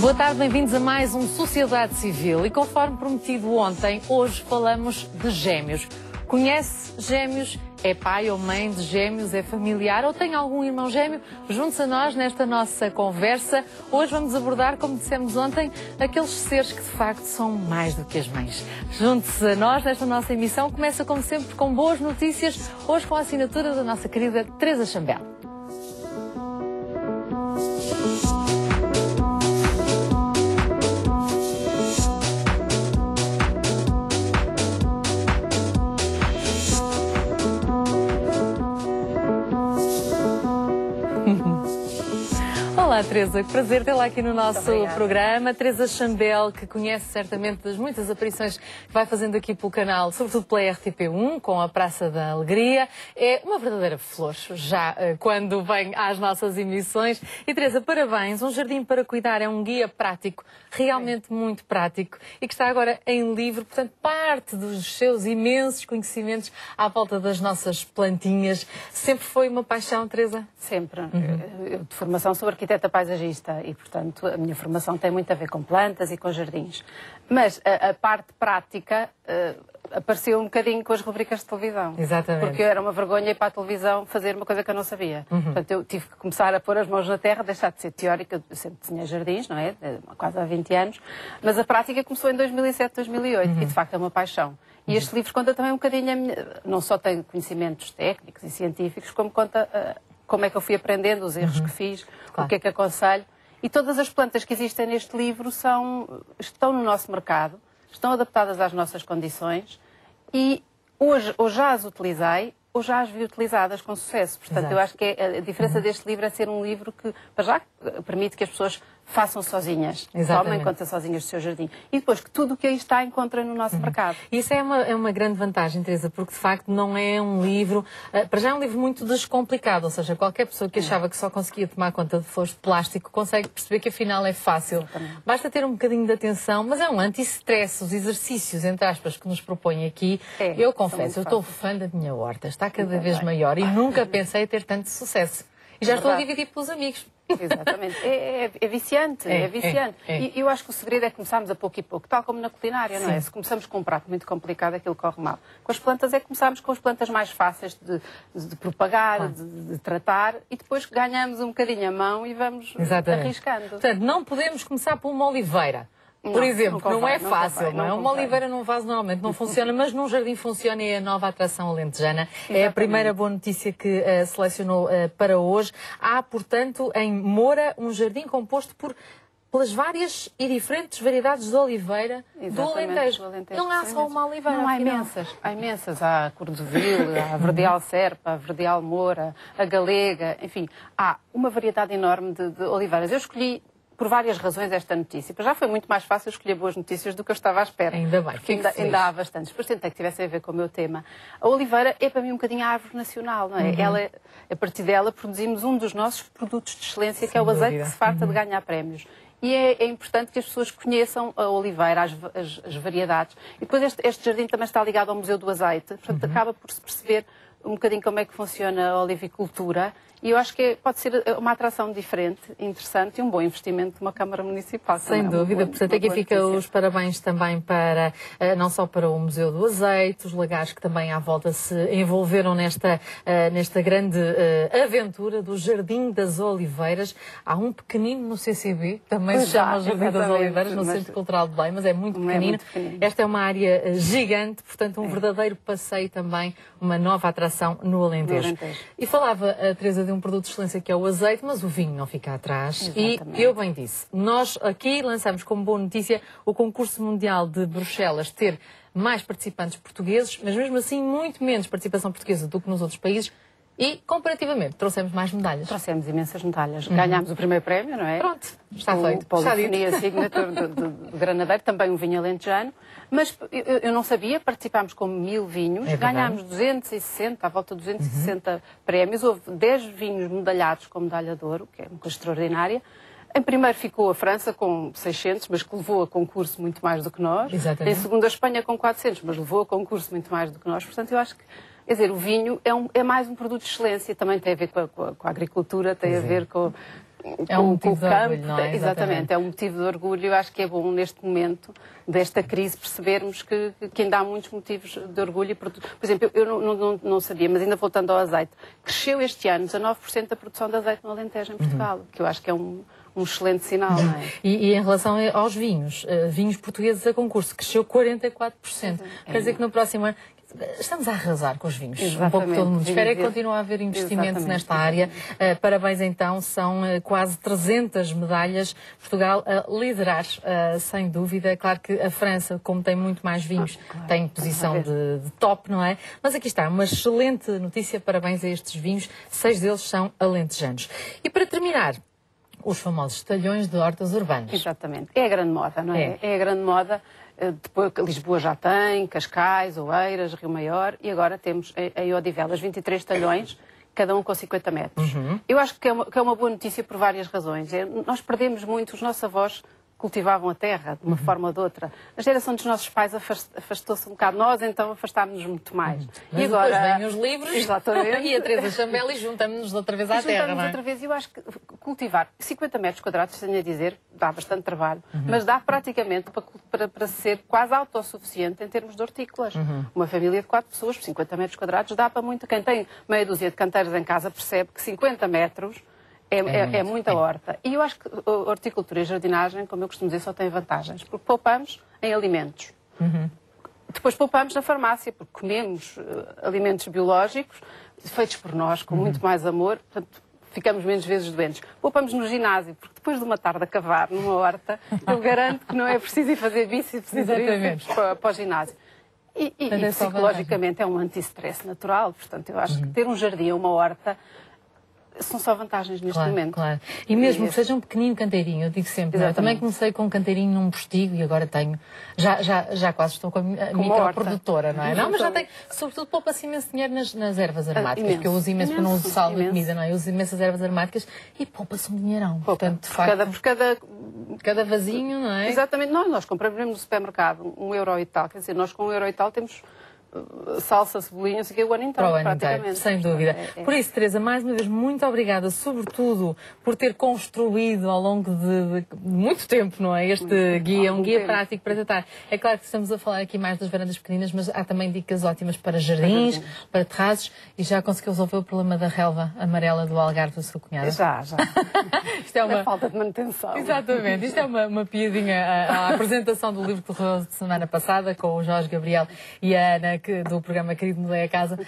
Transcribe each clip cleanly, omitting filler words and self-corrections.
Boa tarde, bem-vindos a mais um Sociedade Civil. E conforme prometido ontem, hoje falamos de gêmeos. Conhece gêmeos? É pai ou mãe de gêmeos? É familiar ou tem algum irmão gêmeo? Junte-se a nós nesta nossa conversa. Hoje vamos abordar, como dissemos ontem, aqueles seres que de facto são mais do que as mães. Junte-se a nós nesta nossa emissão. Começa, como sempre, com boas notícias. Hoje com a assinatura da nossa querida Teresa Chambel. Olá, Teresa, que prazer tê-la aqui no nosso programa. Teresa Chambel, que conhece certamente das muitas aparições que vai fazendo aqui pelo canal, sobretudo pela RTP1, com a Praça da Alegria. É uma verdadeira flor, já quando vem às nossas emissões. E, Teresa, parabéns. Um Jardim para Cuidar é um guia prático, realmente muito prático, e que está agora em livro, portanto, parte dos seus imensos conhecimentos à volta das nossas plantinhas. Sempre foi uma paixão, Teresa? Sempre. Eu, de formação, sou arquiteta paisagista e, portanto, a minha formação tem muito a ver com plantas e com jardins. Mas a parte prática apareceu um bocadinho com as rubricas de televisão. Exatamente. Porque era uma vergonha ir para a televisão fazer uma coisa que eu não sabia. Portanto, eu tive que começar a pôr as mãos na terra, deixar de ser teórica. Eu sempre desenhei jardins, não é? Quase há 20 anos. Mas a prática começou em 2007, 2008 e, de facto, é uma paixão. E este livro conta também um bocadinho a minha... Não só tem conhecimentos técnicos e científicos, como conta como é que eu fui aprendendo, os erros que fiz, o que é que aconselho. E todas as plantas que existem neste livro estão no nosso mercado, estão adaptadas às nossas condições e hoje ou já as utilizei ou já as vi utilizadas com sucesso. Portanto, Exato. eu acho que a diferença deste livro é ser um livro que, para já, permite que as pessoas façam sozinhas, tomem conta sozinhas do seu jardim. E depois que tudo o que aí está encontra no nosso mercado. Isso é uma grande vantagem, Teresa, porque de facto não é um livro... para já é um livro muito descomplicado, ou seja, qualquer pessoa que achava que só conseguia tomar conta de flores de plástico consegue perceber que afinal é fácil. Exatamente. Basta ter um bocadinho de atenção, mas é um anti-stress, os exercícios, entre aspas, que nos propõe aqui. Eu confesso, eu estou fã da minha horta, está cada vez maior e nunca pensei ter tanto sucesso. E já estou a dividir pelos amigos. Exatamente. É viciante, é viciante. E eu acho que o segredo é começarmos a pouco e pouco, tal como na culinária, não é? Se começamos com um prato muito complicado, aquilo corre mal. Com as plantas é que começarmos com as plantas mais fáceis de propagar, de tratar, e depois ganhamos um bocadinho a mão e vamos arriscando. Portanto, não podemos começar por uma oliveira. Por exemplo, não é fácil, não é? Uma oliveira num vaso normalmente não funciona, mas num jardim funciona e é a nova atração alentejana. É a primeira boa notícia que selecionou para hoje. Há, portanto, em Moura, um jardim composto pelas várias e diferentes variedades de oliveira do Alentejo. Não há só uma oliveira. Não, há imensas. Há imensas. Há a Cordovil, a Verdeal Serpa, a Verdeal Moura, a Galega, enfim. Há uma variedade enorme de oliveiras. Eu escolhi por várias razões esta notícia. Para já foi muito mais fácil escolher boas notícias do que eu estava à espera. Ainda bem. Ainda há bastantes. Depois tentei que tivessem a ver com o meu tema. A oliveira é para mim um bocadinho a árvore nacional, não é? A partir dela produzimos um dos nossos produtos de excelência, que é o azeite que se farta de ganhar prémios. E é importante que as pessoas conheçam a oliveira, as variedades. E depois este jardim também está ligado ao Museu do Azeite, portanto acaba por se perceber um bocadinho como é que funciona a olivicultura. E eu acho que pode ser uma atração diferente, interessante e um bom investimento de uma Câmara Municipal. Sem dúvida. Portanto, aqui fica os parabéns também para, não só para o Museu do Azeite, os lagares que também à volta se envolveram nesta grande aventura do Jardim das Oliveiras. Há um pequenino no CCB, também se chama Jardim das Oliveiras, no Centro Cultural de Belém, mas é muito pequenino. Esta é uma área gigante, portanto, um verdadeiro passeio também, uma nova atração no Alentejo. E falava a Teresa de um produto de excelência que é o azeite, mas o vinho não fica atrás. Exatamente. E eu bem disse, nós aqui lançamos como boa notícia o concurso mundial de Bruxelas ter mais participantes portugueses, mas mesmo assim muito menos participação portuguesa do que nos outros países. E, comparativamente, trouxemos mais medalhas. Trouxemos imensas medalhas. Ganhámos o primeiro prémio, não é? Pronto, está feito. O Polifonia Signature de Granadeiro, também um vinho alentejano. Mas eu não sabia, participámos com 1000 vinhos, ganhámos 260, à volta de 260 prémios. Houve 10 vinhos medalhados com medalha de ouro, que é uma coisa extraordinária. Em primeiro ficou a França com 600, mas que levou a concurso muito mais do que nós. Exatamente. Em segundo a Espanha com 400, mas levou a concurso muito mais do que nós. Portanto, eu acho que, quer dizer, o vinho é mais um produto de excelência. Também tem a ver com a agricultura, tem a ver com É um motivo de orgulho, não é? Exatamente, é um motivo de orgulho. Eu acho que é bom, neste momento desta crise, percebermos que ainda há muitos motivos de orgulho. Por exemplo, eu não sabia, mas ainda voltando ao azeite, cresceu este ano 19% da produção de azeite no Alentejo, em Portugal, que eu acho que é um excelente sinal, não é? E em relação aos vinhos, vinhos portugueses a concurso, cresceu 44%. Quer dizer que no próximo ano estamos a arrasar com os vinhos. Exatamente. Um pouco todo mundo. Espero é que continue a haver investimentos nesta área. Parabéns então, são quase 300 medalhas. Portugal a liderar, sem dúvida. Claro que a França, como tem muito mais vinhos, tem posição de top, não é? Mas aqui está, uma excelente notícia. Parabéns a estes vinhos. 6 deles são alentejanos. E para terminar, os famosos talhões de hortas urbanas. Exatamente. É a grande moda, não é? É a grande moda. Depois, Lisboa já tem, Cascais, Oeiras, Rio Maior, e agora temos em Odivelas 23 talhões, cada um com 50 metros. Eu acho que é uma boa notícia por várias razões. Nós perdemos muito, os nossos avós cultivavam a terra de uma forma ou de outra. A geração dos nossos pais afastou-se um bocado. Nós, então, afastámos-nos muito mais. Mas e agora depois vêm os livros exatamente. E a Teresa Chambel e juntamos-nos outra vez à terra, não é? Outra vez. Eu acho que cultivar 50 metros quadrados, tenho a dizer, dá bastante trabalho, mas dá praticamente para ser quase autossuficiente em termos de hortícolas. Uma família de 4 pessoas, por 50 metros quadrados, dá para muito. Quem tem meia dúzia de canteiros em casa percebe que 50 metros é muita horta. E eu acho que a horticultura e a jardinagem, como eu costumo dizer, só tem vantagens, porque poupamos em alimentos. Depois poupamos na farmácia, porque comemos alimentos biológicos, feitos por nós, com muito mais amor, portanto, ficamos menos vezes doentes. Poupamos no ginásio, porque depois de uma tarde a cavar numa horta, eu garanto que não é preciso ir fazer bíceps e tríceps para o ginásio. E psicologicamente é um anti-stress natural, portanto, eu acho que ter um jardim ou uma horta são só vantagens neste momento. Claro. E mesmo que seja um pequenino canteirinho, eu digo sempre, eu também comecei com um canteirinho num postigo e agora tenho, já quase estou com a microprodutora, não é? Não, mas já tenho, sobretudo poupa-se imenso dinheiro nas ervas aromáticas, que eu uso imenso, porque não uso sal de comida, não é? Eu uso imensas ervas aromáticas e poupa-se um dinheirão. Portanto, de facto, por cada vasinho, não é? Exatamente. Nós compramos mesmo no supermercado €1 e tal, quer dizer, nós com €1 e tal temos salsa, cebolinha, assim, o ano inteiro, praticamente. Sem dúvida. Por isso, Teresa, mais uma vez, muito obrigada, sobretudo por ter construído ao longo de muito tempo, não é? Este guia, um guia prático para tratar. É claro que estamos a falar aqui mais das varandas pequeninas, mas há também dicas ótimas para jardins, para terraços, e já conseguiu resolver o problema da relva amarela do Algarve do seu cunhado? Já. Isto é uma falta de manutenção. Exatamente. Isto é uma piadinha à apresentação do livro que correu semana passada com o Jorge Gabriel e a Ana, do programa Querido Mudei a Casa,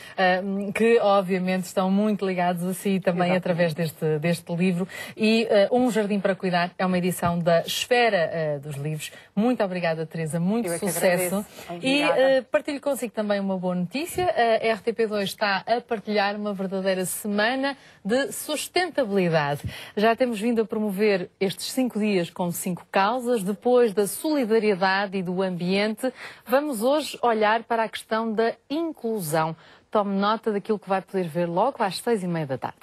que obviamente estão muito ligados a si também através deste livro. E Um Jardim para Cuidar é uma edição da Esfera dos Livros. Muito obrigada, Teresa, muito sucesso. E partilho consigo também uma boa notícia. A RTP2 está a partilhar uma verdadeira semana de sustentabilidade. Já temos vindo a promover estes 5 dias com 5 causas. Depois da solidariedade e do ambiente, vamos hoje olhar para a questão da inclusão. Tome nota daquilo que vai poder ver logo às 6h30 da tarde.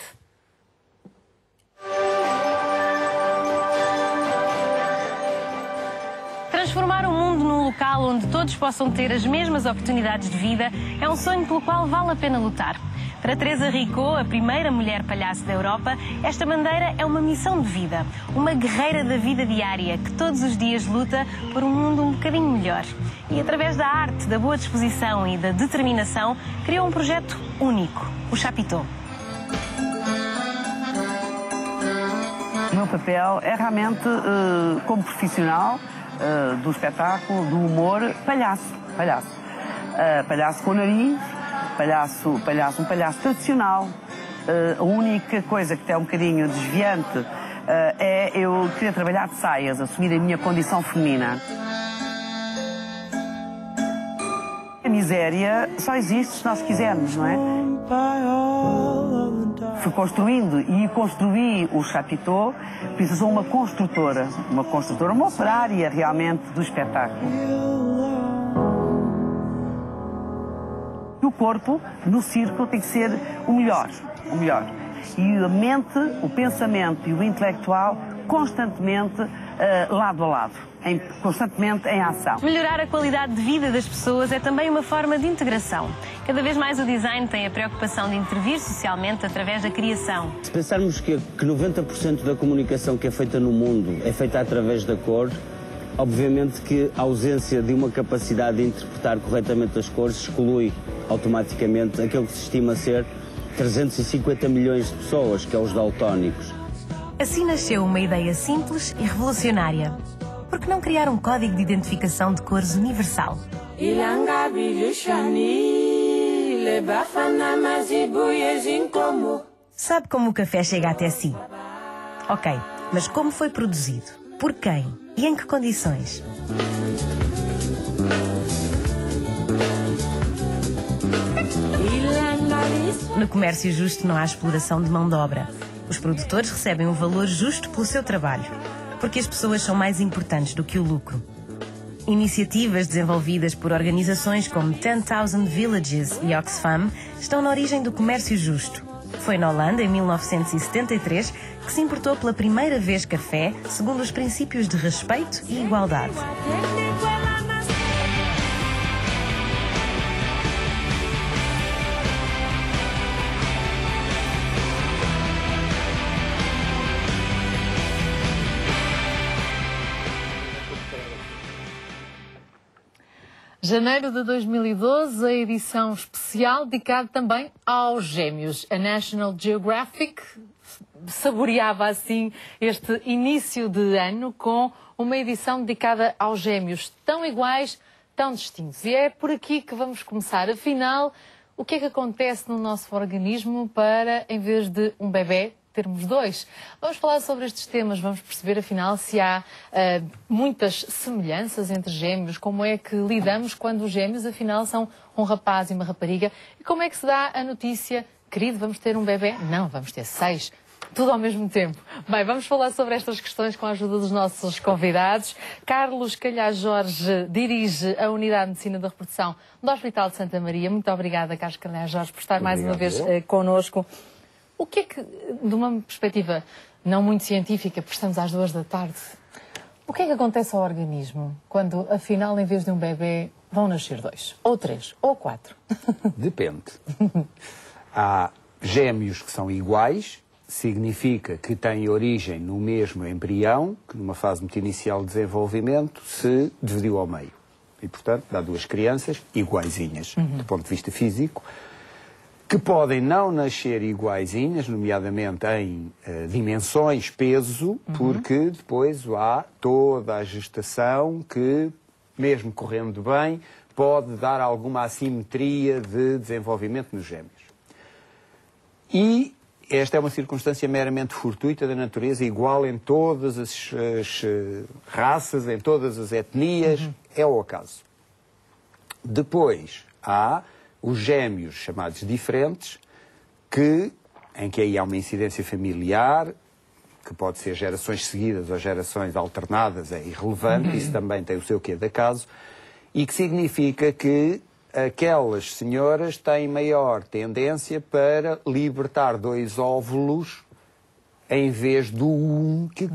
Transformar o mundo num local onde todos possam ter as mesmas oportunidades de vida é um sonho pelo qual vale a pena lutar. Para Teresa Ricot, a primeira mulher palhaço da Europa, esta bandeira é uma missão de vida, uma guerreira da vida diária que todos os dias luta por um mundo um bocadinho melhor. E através da arte, da boa disposição e da determinação, criou um projeto único, o Chapitão. O meu papel é realmente, como profissional do espetáculo, do humor, palhaço. Palhaço com nariz, um palhaço tradicional. A única coisa que é um bocadinho desviante é eu querer trabalhar de saias, assumir a minha condição feminina. A miséria só existe se nós quisermos, não é? Fui construindo e construí o Chapitão, por isso sou uma construtora, uma operária realmente do espetáculo. O corpo, no circo, tem que ser o melhor. E a mente, o pensamento e o intelectual constantemente lado a lado, constantemente em ação. Melhorar a qualidade de vida das pessoas é também uma forma de integração. Cada vez mais o design tem a preocupação de intervir socialmente através da criação. Se pensarmos que 90% da comunicação que é feita no mundo é feita através da cor, obviamente que a ausência de uma capacidade de interpretar corretamente as cores exclui automaticamente aquilo que se estima ser 350 milhões de pessoas, que é os daltónicos. Assim nasceu uma ideia simples e revolucionária. Por que não criar um código de identificação de cores universal? Sabe como o café chega até si? Ok, mas como foi produzido? Por quem? E em que condições? No comércio justo não há exploração de mão de obra. Os produtores recebem um valor justo pelo seu trabalho, porque as pessoas são mais importantes do que o lucro. Iniciativas desenvolvidas por organizações como 10,000 Villages e Oxfam estão na origem do comércio justo. Foi na Holanda, em 1973, que se importou pela primeira vez café segundo os princípios de respeito e igualdade. Janeiro de 2012, a edição especial dedicada também aos gêmeos. A National Geographic saboreava assim este início de ano com uma edição dedicada aos gêmeos, tão iguais, tão distintos. E é por aqui que vamos começar. Afinal, o que é que acontece no nosso organismo para, em vez de um bebê, termos dois? Vamos falar sobre estes temas, vamos perceber afinal se há muitas semelhanças entre gêmeos, como é que lidamos quando os gêmeos afinal são um rapaz e uma rapariga, e como é que se dá a notícia, querido, vamos ter um bebê? Não, vamos ter 6. Tudo ao mesmo tempo. Bem, vamos falar sobre estas questões com a ajuda dos nossos convidados. Carlos Calhar Jorge dirige a Unidade de Medicina da Reprodução do Hospital de Santa Maria. Muito obrigada, Carlos Calhar Jorge, por estar mais uma vez connosco. O que é que, de uma perspectiva não muito científica, porque estamos às 2 da tarde, o que é que acontece ao organismo quando, afinal, em vez de um bebê, vão nascer 2, ou 3, ou 4? Depende. Há gêmeos que são iguais, significa que têm origem no mesmo embrião, que numa fase muito inicial de desenvolvimento se dividiu ao meio. E, portanto, dá 2 crianças iguaizinhas, do ponto de vista físico, que podem não nascer iguaizinhas, nomeadamente em dimensões, peso, porque depois há toda a gestação que, mesmo correndo bem, pode dar alguma assimetria de desenvolvimento nos gêmeos. E esta é uma circunstância meramente fortuita da natureza, igual em todas as raças, em todas as etnias, é o acaso. Depois há os gêmeos chamados diferentes, em que aí há uma incidência familiar, que pode ser gerações seguidas ou gerações alternadas, é irrelevante, isso também tem o seu quê de acaso, e que significa que aquelas senhoras têm maior tendência para libertar 2 óvulos em vez do 1 que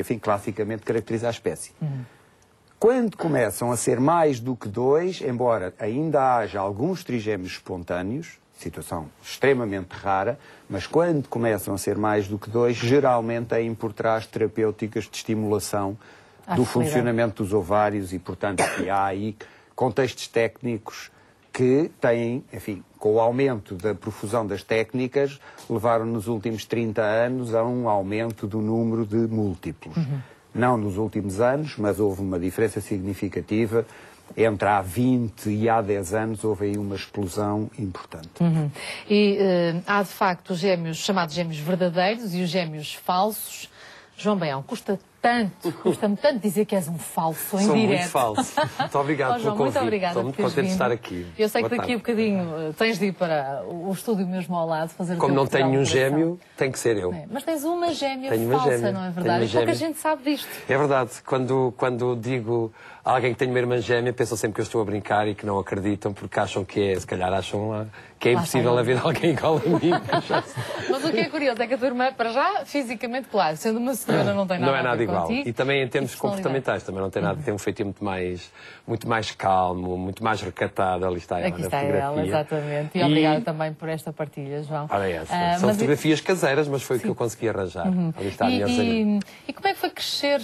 enfim, classicamente caracteriza a espécie. Quando começam a ser mais do que 2, embora ainda haja alguns trigêmeos espontâneos, situação extremamente rara, mas quando começam a ser mais do que 2, geralmente têm por trás terapêuticas de estimulação do funcionamento dos ovários e, portanto, há aí contextos técnicos que têm, enfim, com o aumento da profusão das técnicas, levaram nos últimos 30 anos a um aumento do número de múltiplos. Não nos últimos anos, mas houve uma diferença significativa. Entre há 20 e há 10 anos houve aí uma explosão importante. E há, de facto, os gêmeos chamados gêmeos verdadeiros e os gêmeos falsos. João Baião, custa custa-me tanto dizer que és um falso em Sou direto. muito falso. Muito obrigado pelo João, convite. muito obrigada. Estou muito contente de estar aqui. Eu sei que Boa daqui a tarde. bocadinho tens de ir para o estúdio mesmo ao lado fazer Como o teu não tenho Portugal um de coração. gêmeo, tem que ser eu. Mas tens uma gêmea Tenho uma falsa, gêmea. não é Tenho verdade? uma E pouca gêmea. gente sabe disto. É verdade. Quando digo a alguém que tem uma irmã gêmea, pensam sempre que eu estou a brincar e que não acreditam porque acham que é, se calhar acham lá, que é impossível haver alguém igual a mim. Mas o que é curioso é que a tua irmã, para já, fisicamente, claro, sendo uma senhora, não tem nada Não é a nada ver igual. contigo. E também em termos E comportamentais, também não tem nada. Tem um feitio muito mais calmo, muito mais recatado. Ali está ela Aqui na está fotografia. ela, exatamente. E obrigada também por esta partilha, João. Ora, são fotografias caseiras, mas foi o que eu consegui arranjar. Ali está a minha zaneta. E como é que foi crescer?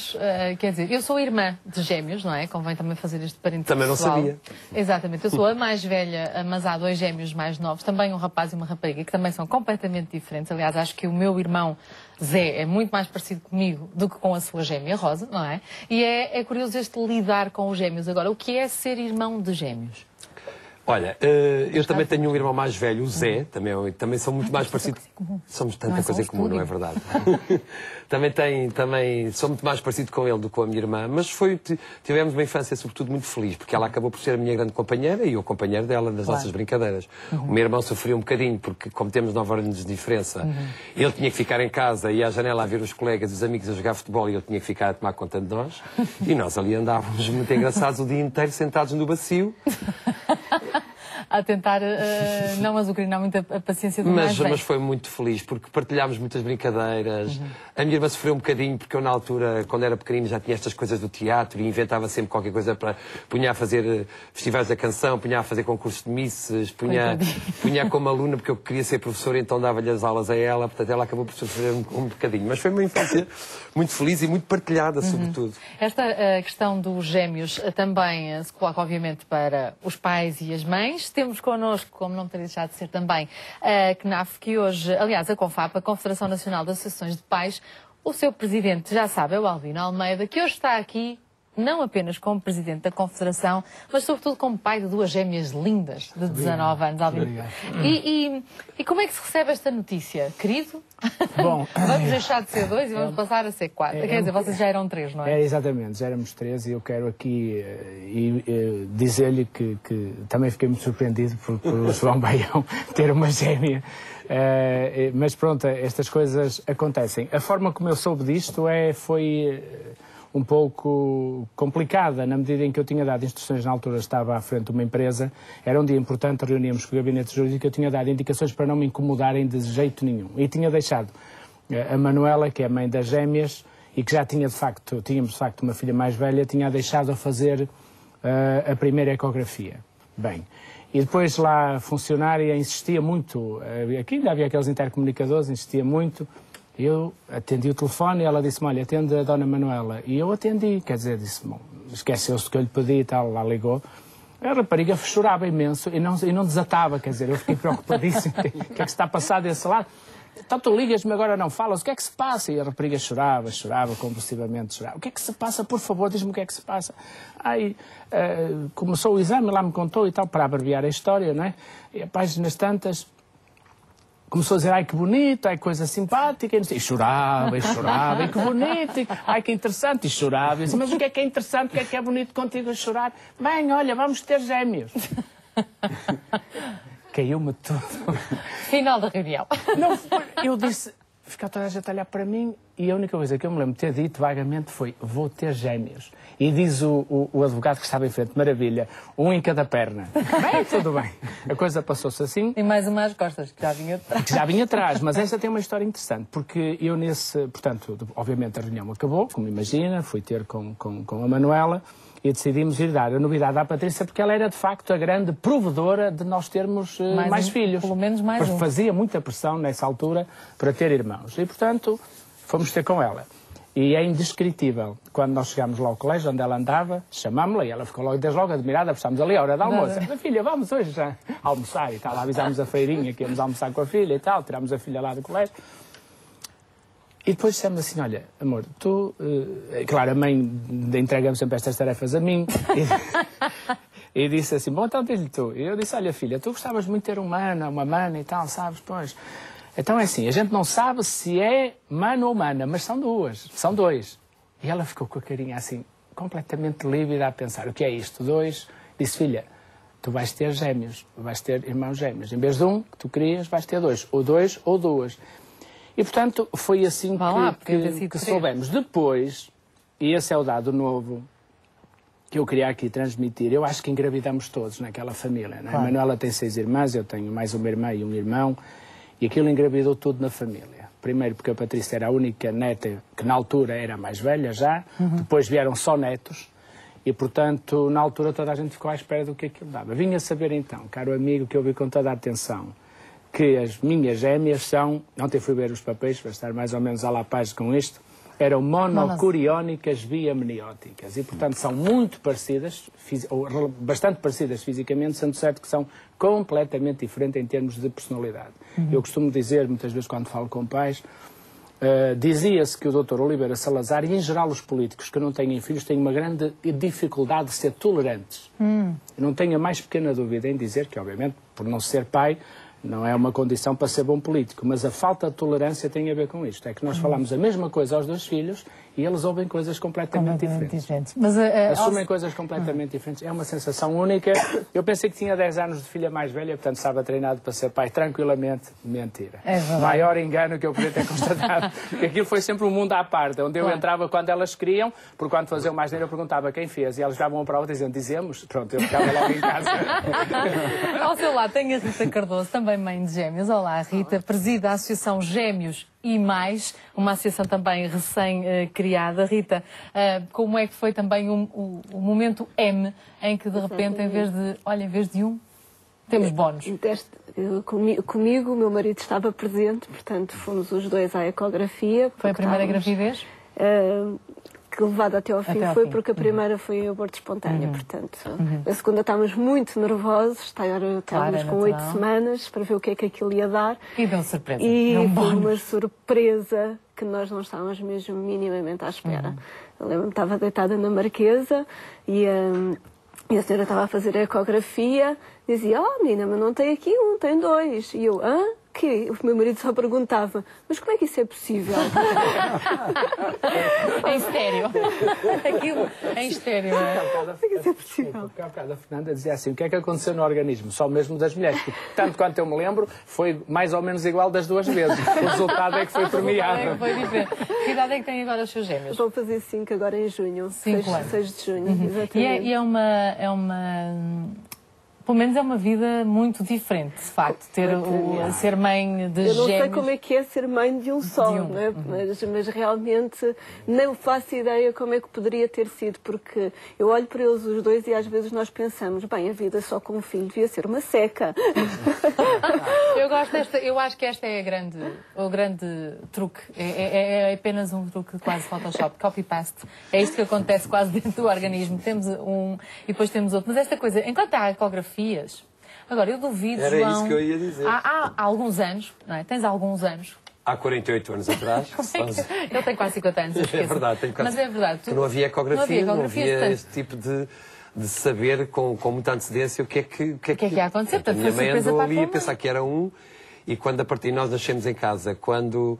Quer dizer, eu sou irmã de gêmeos, não é? Convém também fazer este parentesco. Também não pessoal. sabia. Exatamente. Eu sou a mais velha, mas há 2 gêmeos mais novos, também um rapaz e uma rapariga, que também são completamente diferentes. Aliás, acho que o meu irmão Zé é muito mais parecido comigo do que com a sua gêmea Rosa, não é? E é curioso este lidar com os gêmeos. Agora, o que é ser irmão de gêmeos? Olha, eu também tenho um irmão mais velho, o Zé, também são muito mais parecidos. Somos tanta coisa em comum, não é verdade? também sou muito mais parecido com ele do que com a minha irmã, mas tivemos uma infância sobretudo muito feliz, porque ela acabou por ser a minha grande companheira e eu companheiro dela nas nossas brincadeiras. O meu irmão sofreu um bocadinho, porque como temos 9 anos de diferença, ele tinha que ficar em casa e à janela a ver os colegas e os amigos a jogar futebol e eu tinha que ficar a tomar conta de nós. E nós ali andávamos muito engraçados o dia inteiro sentados no bacio. A tentar não azucrinar muito a paciência do mais velho. Mas foi muito feliz, porque partilhámos muitas brincadeiras. A minha irmã sofreu um bocadinho, porque eu na altura, quando era pequenino, já tinha estas coisas do teatro e inventava sempre qualquer coisa para... Punha a fazer festivais da canção, punha a fazer concursos de misses, punha como aluna, porque eu queria ser professora, então dava-lhe as aulas a ela, portanto ela acabou por sofrer um bocadinho. Mas foi uma infância muito feliz e muito partilhada, sobretudo. Esta questão dos gêmeos também se coloca, obviamente, para os pais e as mães. Temos connosco, como não teria deixado de ser também, a CNAF, que hoje, aliás, a CONFAP, a Confederação Nacional de Associações de Pais, o seu presidente, já sabe, é o Albino Almeida, que hoje está aqui não apenas como presidente da Confederação, mas sobretudo como pai de 2 gêmeas lindas de 19 anos. Albino. E como é que se recebe esta notícia? Querido? Bom, vamos deixar de ser 2 e vamos passar a ser 4. Quer dizer, vocês já eram 3, não é? Exatamente, já éramos 3 e eu quero aqui dizer-lhe que também fiquei muito surpreendido por o João Baião ter uma gêmea. Mas pronto, estas coisas acontecem. A forma como eu soube disto foi um pouco complicada, na medida em que eu tinha dado instruções, na altura estava à frente de uma empresa, era um dia importante, reuníamos com o gabinete jurídico, eu tinha dado indicações para não me incomodarem de jeito nenhum. E tinha deixado a Manuela, que é a mãe das gêmeas, e que já tínhamos de facto uma filha mais velha, tinha deixado a fazer a primeira ecografia. Bem, e depois lá a funcionária insistia muito, aqui ainda havia aqueles intercomunicadores, insistia muito. Eu atendi o telefone e ela disse-me, olha, atende a Dona Manuela. E eu atendi, quer dizer, disse, bom, esqueceu-se do que eu lhe pedi e tal, lá ligou. A rapariga chorava imenso e não desatava, quer dizer, eu fiquei preocupadíssimo. O que é que se está a passar desse lado? Então tu ligas-me agora não falas, o que é que se passa? E a rapariga chorava compulsivamente, chorava. O que é que se passa, por favor, diz-me o que é que se passa. Aí começou o exame, lá me contou e tal, para abreviar a história, não é? E a páginas tantas... Começou a dizer, ai que bonito, ai que coisa simpática, e chorava, e que bonito, ai que interessante, e chorava. E disse, mas o que é interessante, o que é bonito contigo a chorar? Bem, olha, vamos ter gêmeos. Caiu-me tudo. Final da reunião. Não, eu disse, fica toda a gente a olhar para mim, e a única coisa que eu me lembro de ter dito vagamente foi, vou ter gêmeos. E diz o advogado que estava em frente, maravilha, um em cada perna. Bem, tudo bem. A coisa passou-se assim. E mais uma às costas, que já vinha atrás. Que já vinha atrás, mas esta tem uma história interessante, porque eu portanto, obviamente a reunião acabou, como imagina, fui ter com a Manuela e decidimos ir dar a novidade à Patrícia, porque ela era de facto a grande provedora de nós termos mais filhos. Pelo menos mais porque fazia muita pressão nessa altura para ter irmãos. E, portanto, fomos ter com ela. E é indescritível. Quando nós chegámos lá ao colégio, onde ela andava, chamámos-la e ela ficou desde logo admirada, porque estamos ali à hora da almoço. Filha, vamos hoje já almoçar e tal. Avisámos a feirinha que íamos almoçar com a filha e tal, tirámos a filha lá do colégio. E depois dissemos assim, olha, amor, tu... claro, a mãe entrega-me sempre estas tarefas a mim. E disse assim, bom, então diz-lhe tu. E eu disse, olha filha, tu gostavas muito de ter uma mana e tal, sabes, pois... Então é assim, a gente não sabe se é mano ou mana, mas são 2, são 2. E ela ficou com a carinha assim, completamente lívida a pensar, o que é isto? 2, disse, filha, tu vais ter gêmeos, vais ter irmãos gêmeos. Em vez de 1 que tu querias, vais ter 2, ou 2 ou 2. E, portanto, foi assim que soubemos. Depois, e esse é o dado novo que eu queria aqui transmitir, eu acho que engravidamos todos naquela família. Não é? Claro. A Manuela tem 6 irmãs, eu tenho mais uma irmã e um irmão, e aquilo engravidou tudo na família. Primeiro porque a Patrícia era a única neta, que na altura era a mais velha já, depois vieram só netos, e, portanto, na altura toda a gente ficou à espera do que aquilo dava. Vinha saber então, caro amigo, que eu vi com toda a atenção, que as minhas gêmeas são, ontem fui ver os papéis para estar mais ou menos à la paz com isto, eram monocoriónicas biamnióticas e, portanto, são muito parecidas, ou bastante parecidas fisicamente, sendo certo que são completamente diferentes em termos de personalidade. Eu costumo dizer, muitas vezes quando falo com pais, dizia-se que o Dr. Oliveira Salazar e, em geral, os políticos que não têm filhos têm uma grande dificuldade de ser tolerantes. Não tenho a mais pequena dúvida em dizer que, obviamente, por não ser pai, não é uma condição para ser bom político, mas a falta de tolerância tem a ver com isto. É que nós falamos a mesma coisa aos 2 filhos e eles ouvem coisas completamente diferentes. Mas, assumem coisas completamente diferentes. É uma sensação única. Eu pensei que tinha 10 anos de filha mais velha, portanto estava treinado para ser pai tranquilamente. Mentira. Maior engano que eu podia ter constatado. Porque aquilo foi sempre um mundo à parte, onde eu entrava quando elas queriam, porque quando faziam mais dinheiro eu perguntava quem fez, e elas davam uma prova dizendo, dizemos, pronto, eu ficava logo em casa. Ao seu lado tem a Rita Cardoso, também mãe de gêmeos. Olá, Rita, preside a Associação Gêmeos e Mais, uma associação também recém-criada. Rita, como é que foi também o momento M, em que de repente, em vez de um, temos bónus? Comigo, o meu marido estava presente, portanto fomos os 2 à ecografia. Foi a primeira gravidez? Que levada até ao fim foi porque a primeira foi aborto espontâneo, portanto. A segunda estávamos muito nervosos, estávamos com 8 semanas para ver o que é que aquilo ia dar. E deu surpresa. E foi uma surpresa que nós não estávamos mesmo minimamente à espera. Eu lembro-me, estava deitada na Marquesa e a senhora estava a fazer a ecografia, dizia, menina, mas não tem aqui 1, tem 2. E eu, que o meu marido só perguntava, mas como é que isso é possível? Em estéreo. Aquilo em estéreo. Como é que isso é possível? Porque há bocado a Fernanda dizia assim, o que é que aconteceu no organismo? Só mesmo das mulheres. Porque, tanto quanto eu me lembro, foi mais ou menos igual das 2 vezes. O resultado é que foi premiado. Foi diferente. Que idade é que têm agora os seus gêmeos? Vão fazer 5 agora em junho. 6 de junho, exatamente. E é uma... Pelo menos é uma vida muito diferente, de facto, ser mãe de gêmeos. Eu não sei como é que é ser mãe de um só, não é? Mas realmente não faço ideia como é que poderia ter sido, porque eu olho para eles os 2 e às vezes nós pensamos, bem, a vida só com um filho devia ser uma seca. Eu acho que esta é o grande truque. É apenas um truque quase Photoshop, copy-paste. É isto que acontece quase dentro do organismo. Temos um e depois temos outro. Mas esta coisa, enquanto há ecografias, agora eu duvido, Era João... isso que eu ia dizer. Há alguns anos, não é? Tens alguns anos. Há 48 anos atrás. Ele tem quase 50 anos, É verdade, tem quase. Mas é verdade. Não havia ecografia, não havia este tipo de saber com muita antecedência o que é que ia acontecer. A minha mãe andou ali a pensar que era 1, e quando a partir nós nascemos em casa, quando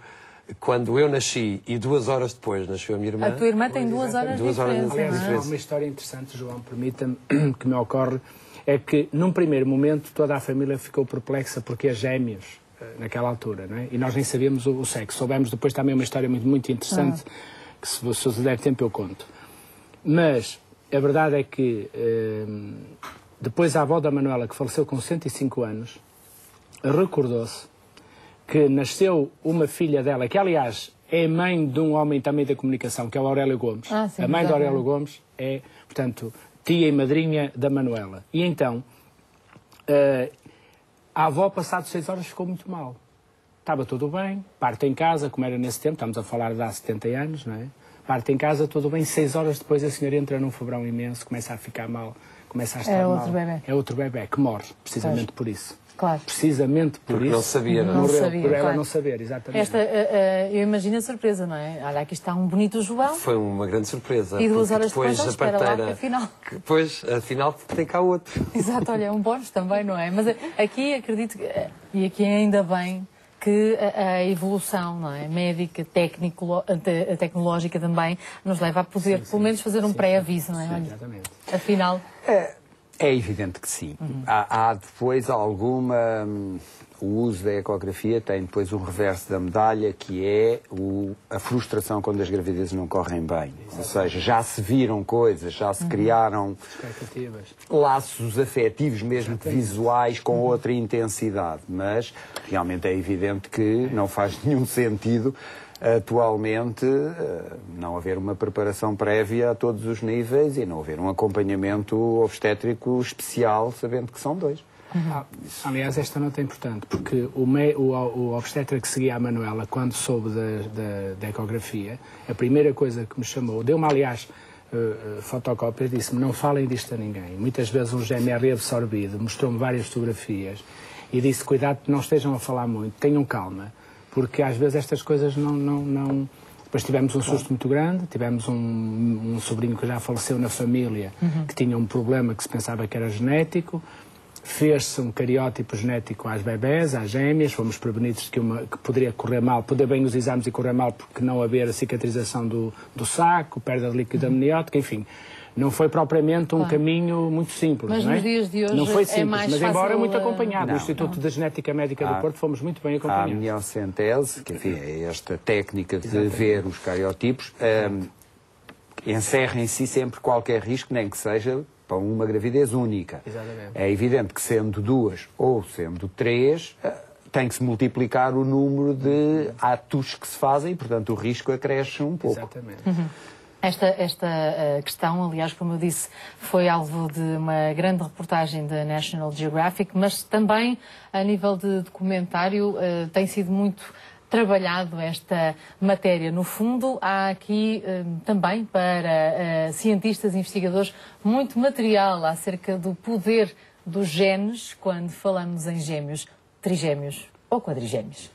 eu nasci e 2 horas depois nasceu a minha irmã... A tua irmã tem 2 horas de diferença. Há uma história interessante, João, permita-me, que me ocorre, é que num primeiro momento toda a família ficou perplexa porque as gêmeas, naquela altura, não é? E nós nem sabíamos o sexo. Soubemos depois também uma história muito interessante, que se der tempo eu conto. Mas a verdade é que depois a avó da Manuela, que faleceu com 105 anos, recordou-se que nasceu uma filha dela, que aliás é mãe de um homem também da comunicação, que é o Aurélio Gomes. Sim, a mãe do Aurélio Gomes é, portanto, tia e madrinha da Manuela. E então, a avó, passado 6 horas, ficou muito mal. Estava tudo bem, parte em casa, como era nesse tempo, estamos a falar de há 70 anos, não é? Parte em casa, tudo bem, 6 horas depois a senhora entra num febrão imenso, começa a ficar mal, começa a estar mal. É outro bebê que morre, precisamente por isso. Claro. Precisamente por isso. Não sabia, não? Morreu sabia, por ela claro. não saber, exatamente. Eu imagino a surpresa, não é? Olha, aqui está um bonito João. Foi uma grande surpresa. E 2 horas depois, espera lá, que afinal... Depois, afinal, tem cá outro. Exato, olha, é um bónus também, não é? Mas aqui acredito, e aqui ainda bem, que a evolução, não é, médica, tecnológica também, nos leva a poder, pelo menos, fazer um pré-aviso, não é? Sim, exatamente. Afinal... É evidente que sim. Há depois alguma... O uso da ecografia tem depois um reverso da medalha, que é a frustração quando as gravidezes não correm bem. Ou seja, já se viram coisas, já se criaram laços afetivos, mesmo que visuais, com outra intensidade. Mas realmente é evidente que não faz nenhum sentido atualmente não haver uma preparação prévia a todos os níveis e não haver um acompanhamento obstétrico especial, sabendo que são 2. Aliás, esta nota é importante, porque o obstetra que seguia a Manuela, quando soube da ecografia, a primeira coisa que me chamou, deu-me, aliás, fotocópias, disse-me, não falem disto a ninguém. Muitas vezes um gene é reabsorvido, mostrou-me várias fotografias e disse, cuidado, não estejam a falar muito, tenham calma, porque às vezes estas coisas não... Depois tivemos um susto muito grande, tivemos um sobrinho que já faleceu na família, que tinha um problema que se pensava que era genético. Fez-se um cariótipo genético às bebés, às gêmeas, fomos prevenidos que poderia correr mal, poder bem os exames e correr mal porque não haver a cicatrização do saco, perda de líquido amniótico, enfim. Não foi propriamente um caminho muito simples, mas não é? Nos dias de hoje não foi simples, é mais mas fácil... embora muito acompanhado. O Instituto da Genética Médica do Porto fomos muito bem acompanhados. A amniocentese, que enfim, é esta técnica de ver os cariotipos, encerra em si sempre qualquer risco, nem que seja para uma gravidez única. Exatamente. É evidente que sendo 2 ou sendo 3, tem que se multiplicar o número de atos que se fazem e, portanto, o risco acresce um pouco. Exatamente. Esta questão, aliás, como eu disse, foi alvo de uma grande reportagem da National Geographic, mas também, a nível de documentário, tem sido muito trabalhado esta matéria. No fundo, há aqui também para cientistas e investigadores muito material acerca do poder dos genes quando falamos em gêmeos, trigêmeos ou quadrigêmeos.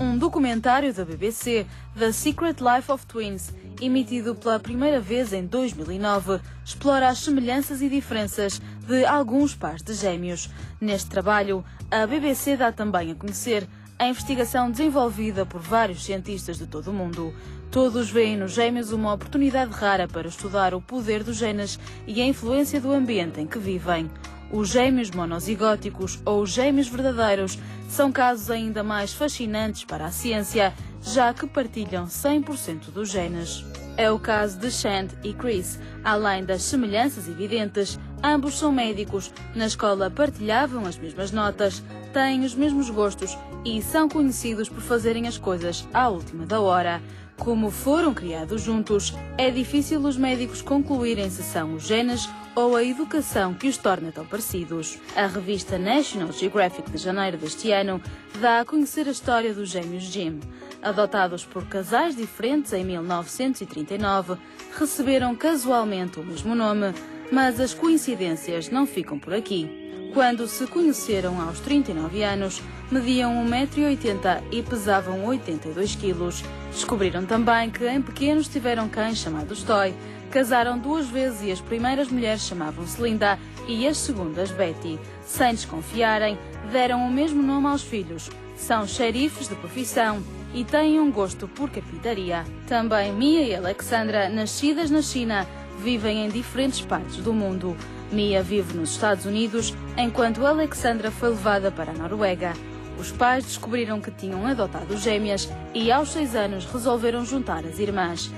Um documentário da BBC, The Secret Life of Twins, emitido pela primeira vez em 2009, explora as semelhanças e diferenças de alguns pares de gêmeos. Neste trabalho, a BBC dá também a conhecer a investigação desenvolvida por vários cientistas de todo o mundo. Todos veem nos gêmeos uma oportunidade rara para estudar o poder dos genes e a influência do ambiente em que vivem. Os gêmeos monozigóticos ou os gêmeos verdadeiros são casos ainda mais fascinantes para a ciência, já que partilham 100% dos genes. É o caso de Shand e Chris. Além das semelhanças evidentes, ambos são médicos, na escola partilhavam as mesmas notas, têm os mesmos gostos e são conhecidos por fazerem as coisas à última da hora. Como foram criados juntos, é difícil os médicos concluírem se são os genes ou a educação que os torna tão parecidos. A revista National Geographic de janeiro deste ano dá a conhecer a história dos gêmeos Jim. Adotados por casais diferentes em 1939, receberam casualmente o mesmo nome, mas as coincidências não ficam por aqui. Quando se conheceram aos 39 anos, mediam 1,80 m e pesavam 82 kg. Descobriram também que em pequenos tiveram cães chamados Toy, casaram 2 vezes e as primeiras mulheres chamavam-se Linda e as segundas Betty. Sem desconfiarem, deram o mesmo nome aos filhos. São xerifes de profissão e têm um gosto por carpintaria. Também Mia e Alexandra, nascidas na China, vivem em diferentes partes do mundo. Mia vive nos Estados Unidos, enquanto Alexandra foi levada para a Noruega. Os pais descobriram que tinham adotado gêmeas e, aos 6 anos, resolveram juntar as irmãs.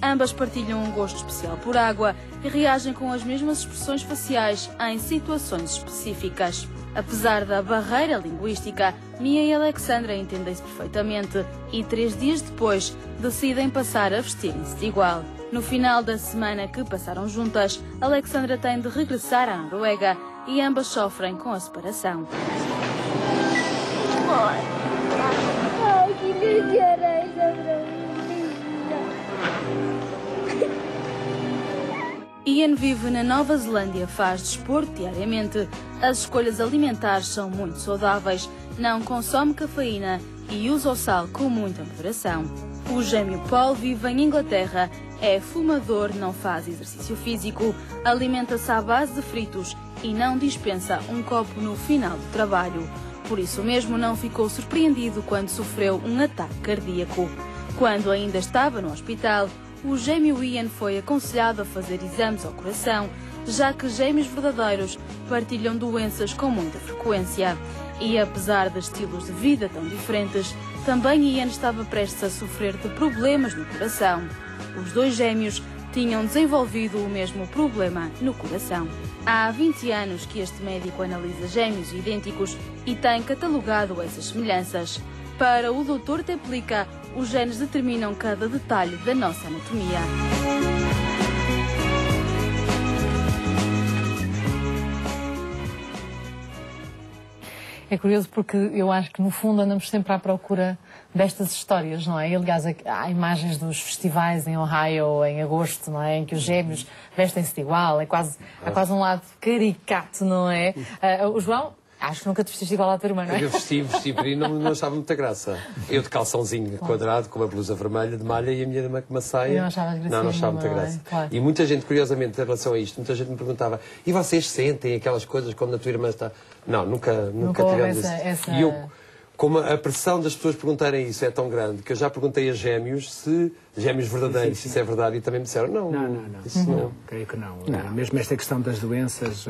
Ambas partilham um gosto especial por água e reagem com as mesmas expressões faciais em situações específicas. Apesar da barreira linguística, Mia e Alexandra entendem-se perfeitamente e 3 dias depois decidem passar a vestirem-se de igual. No final da semana que passaram juntas, Alexandra tem de regressar à Noruega e ambas sofrem com a separação. Ai, que Ian vive na Nova Zelândia, faz desporto diariamente. As escolhas alimentares são muito saudáveis, não consome cafeína e usa o sal com muita moderação. O gêmeo Paul vive em Inglaterra, é fumador, não faz exercício físico, alimenta-se à base de fritos e não dispensa um copo no final do trabalho. Por isso mesmo não ficou surpreendido quando sofreu um ataque cardíaco. Quando ainda estava no hospital, o gêmeo Ian foi aconselhado a fazer exames ao coração, já que gêmeos verdadeiros partilham doenças com muita frequência. E apesar de estilos de vida tão diferentes, também Ian estava prestes a sofrer de problemas no coração. Os dois gêmeos tinham desenvolvido o mesmo problema no coração. Há 20 anos que este médico analisa gêmeos idênticos e tem catalogado essas semelhanças. Para o Dr. Teplica, os genes determinam cada detalhe da nossa anatomia. É curioso porque eu acho que, no fundo, andamos sempre à procura destas histórias, não é? Aliás, há imagens dos festivais em Ohio, em agosto, não é? Em que os gêmeos vestem-se de igual. Há quase um lado caricato, não é? O João, acho que nunca te vestiste igual à tua irmã, não é? Eu vesti e não achava muita graça. Eu de calçãozinho quadrado, com uma blusa vermelha de malha e a minha irmã com uma saia. Não achava graça. Não achava muita graça. Claro. E muita gente, curiosamente, em relação a isto, muita gente me perguntava: e vocês sentem aquelas coisas quando a tua irmã está... Não, nunca tivemos isso. E eu, como a pressão das pessoas perguntarem isso é tão grande, que eu já perguntei a gêmeos se gêmeos verdadeiros, se isso é verdade, e também me disseram não. Isso não. Creio que não. Mesmo esta questão das doenças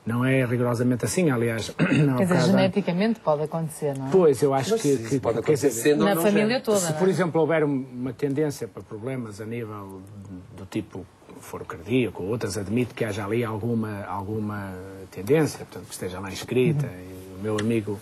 não é rigorosamente assim, aliás. Quer dizer, geneticamente pode acontecer, não é? Pois, eu acho que pode acontecer na família toda. Se, por exemplo, houver uma tendência para problemas a nível do tipo foro cardíaco ou outras, admito que haja ali alguma tendência, portanto, que esteja lá inscrita. O meu amigo